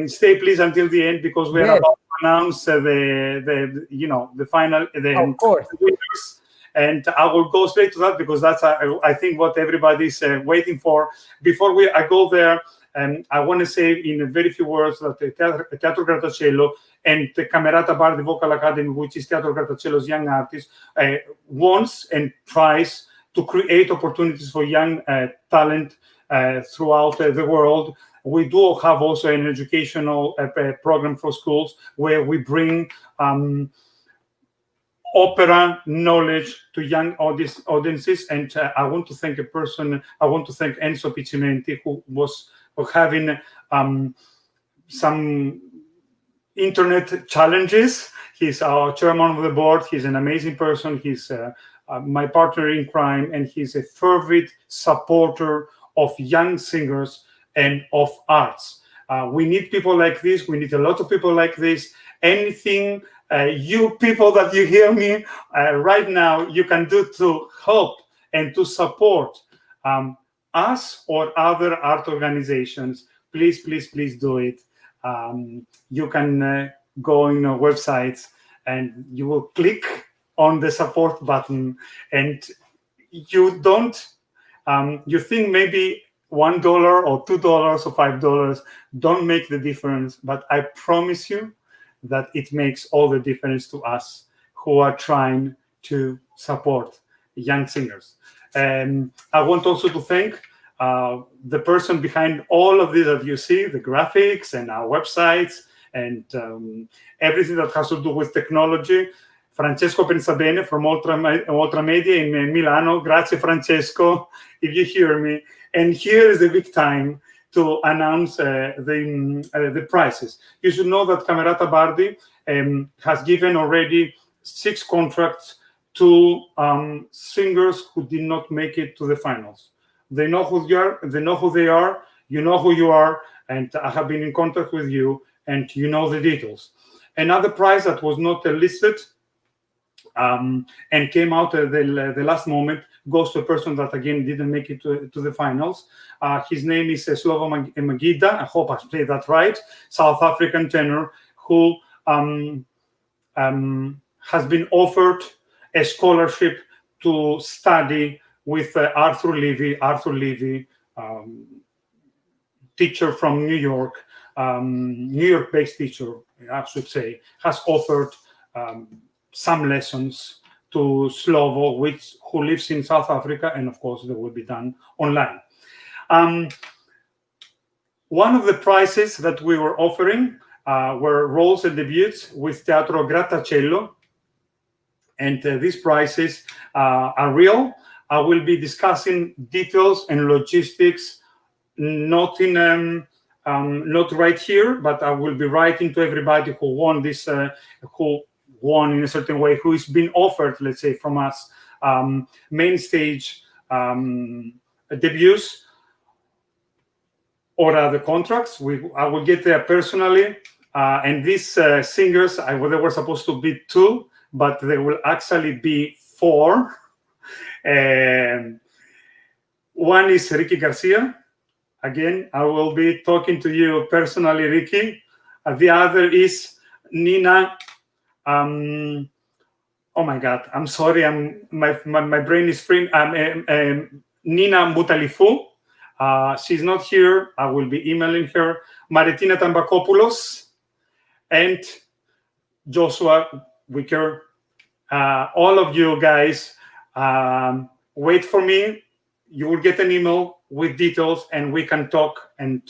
Stay please until the end, because we are about to announce the final, of course, the winners. And I will go straight to that, because that's I think what everybody's waiting for. Before I go there, I want to say in a very few words that Teatro Grattacielo and the Camerata Bardi Vocal Academy, which is Teatro Grattaciello's young artists, wants and tries to create opportunities for young talent throughout the world. We do have also an educational program for schools where we bring opera knowledge to young audiences. And I want to thank Enzo Piccimenti, who was having some internet challenges. He's our chairman of the board. He's an amazing person. He's my partner in crime, and he's a fervent supporter of young singers and of arts. We need people like this. We need a lot of people like this. Anything you people that you hear me right now, you can do to help and to support us or other art organizations, please do it. You can go in our websites, and you will click on the support button, and you don't you think maybe $1 or $2 or $5 don't make the difference, but I promise you that it makes all the difference to us who are trying to support young singers. And I want also to thank the person behind all of this that you see, the graphics and our websites and everything that has to do with technology. Francesco Pensabene from Ultramedia in Milano. Grazie, Francesco, if you hear me. And here is the big time to announce the prizes. You should know that Camerata Bardi has given already 6 contracts to singers who did not make it to the finals. They know who you are, they know who they are, you know who you are, and I have been in contact with you, and you know the details. Another prize that was not listed and came out at the last moment goes to a person that again didn't make it to the finals. His name is Slovo Magida. I hope I played that right. South African tenor who has been offered a scholarship to study with Arthur Levy. Arthur Levy, teacher from New York-based teacher, I should say, has offered some lessons to Slovo, who lives in South Africa, and of course they will be done online. One of the prizes that we were offering were roles and debuts with Teatro Grattacielo, and these prizes are real. I will be discussing details and logistics, not right here, but I will be writing to everybody who won this, who won in a certain way, who is being offered, let's say, from us, main stage debuts or other contracts. I will get there personally, and these singers, they were supposed to be 2, but there will actually be 4. One is Ricky Garcia. Again, I will be talking to you personally, Ricky. The other is Nina. Oh my God, I'm sorry. My brain is free. Nina Mutalifu. She's not here. I will be emailing her. Maritina Tambakopoulos and Joshua Wicker. All of you guys, wait for me. You will get an email with details, and we can talk and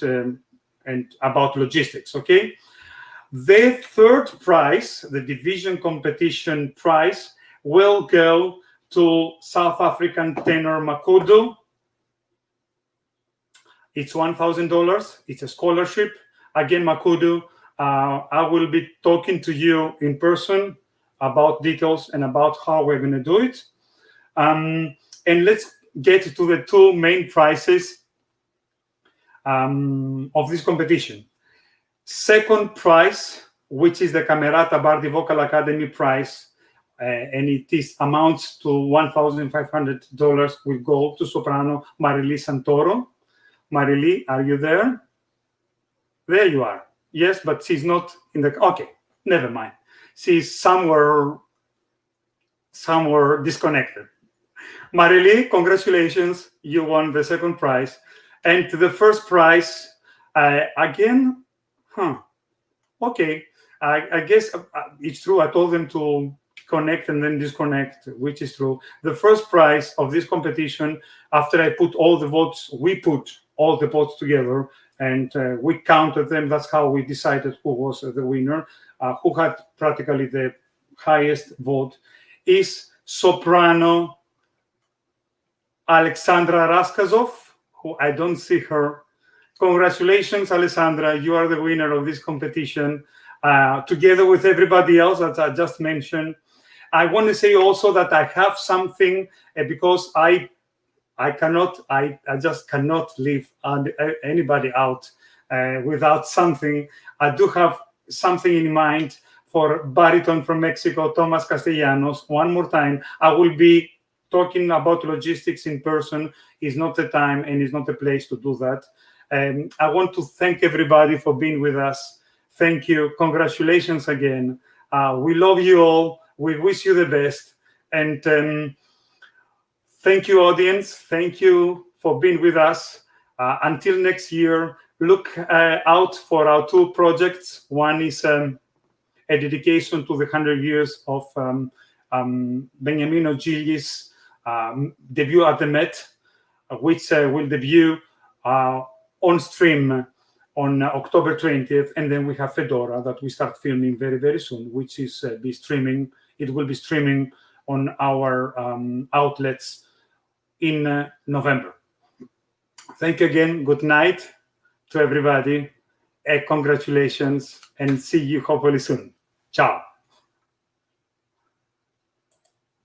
about logistics. Okay. The third prize, the division competition prize, will go to South African tenor Makudu. It's $1,000. It's a scholarship. Again, Makudu, I will be talking to you in person about details and about how we're going to do it. And let's get to the 2 main prizes of this competition. Second prize, which is the Camerata Bardi Vocal Academy prize, and it amounts to $1,500, will go to soprano Marily Santoro. Marily, are you there? There you are. Yes, but she's not in the... Okay, never mind. She's somewhere disconnected. Marily, congratulations. You won the second prize. And the first prize, again, okay. I guess it's true. I told them to connect and then disconnect, which is true. The first prize of this competition, after I put all the votes, we put all the votes together and we counted them. That's how we decided who was the winner, who had practically the highest vote, is soprano Alexandra Raskazov, who I don't see her. Congratulations, Alessandra. You are the winner of this competition, together with everybody else that I just mentioned. I want to say also that I have something, because I just cannot leave anybody out without something. I do have something in mind for baritone from Mexico, Thomas Castellanos. One more time, I will be talking about logistics in person. Is not the time and is not the place to do that. I want to thank everybody for being with us. Thank you. Congratulations again. We love you all. We wish you the best. And thank you, audience. Thank you for being with us. Until next year, look out for our 2 projects. One is a dedication to the 100 years of Beniamino Gigli's debut at the Met, which will debut on stream on October 20th. And then we have Fedora that we start filming very, very soon, which is be streaming. It will be streaming on our outlets in November. Thank you again. Good night to everybody. Congratulations, and see you hopefully soon. Ciao.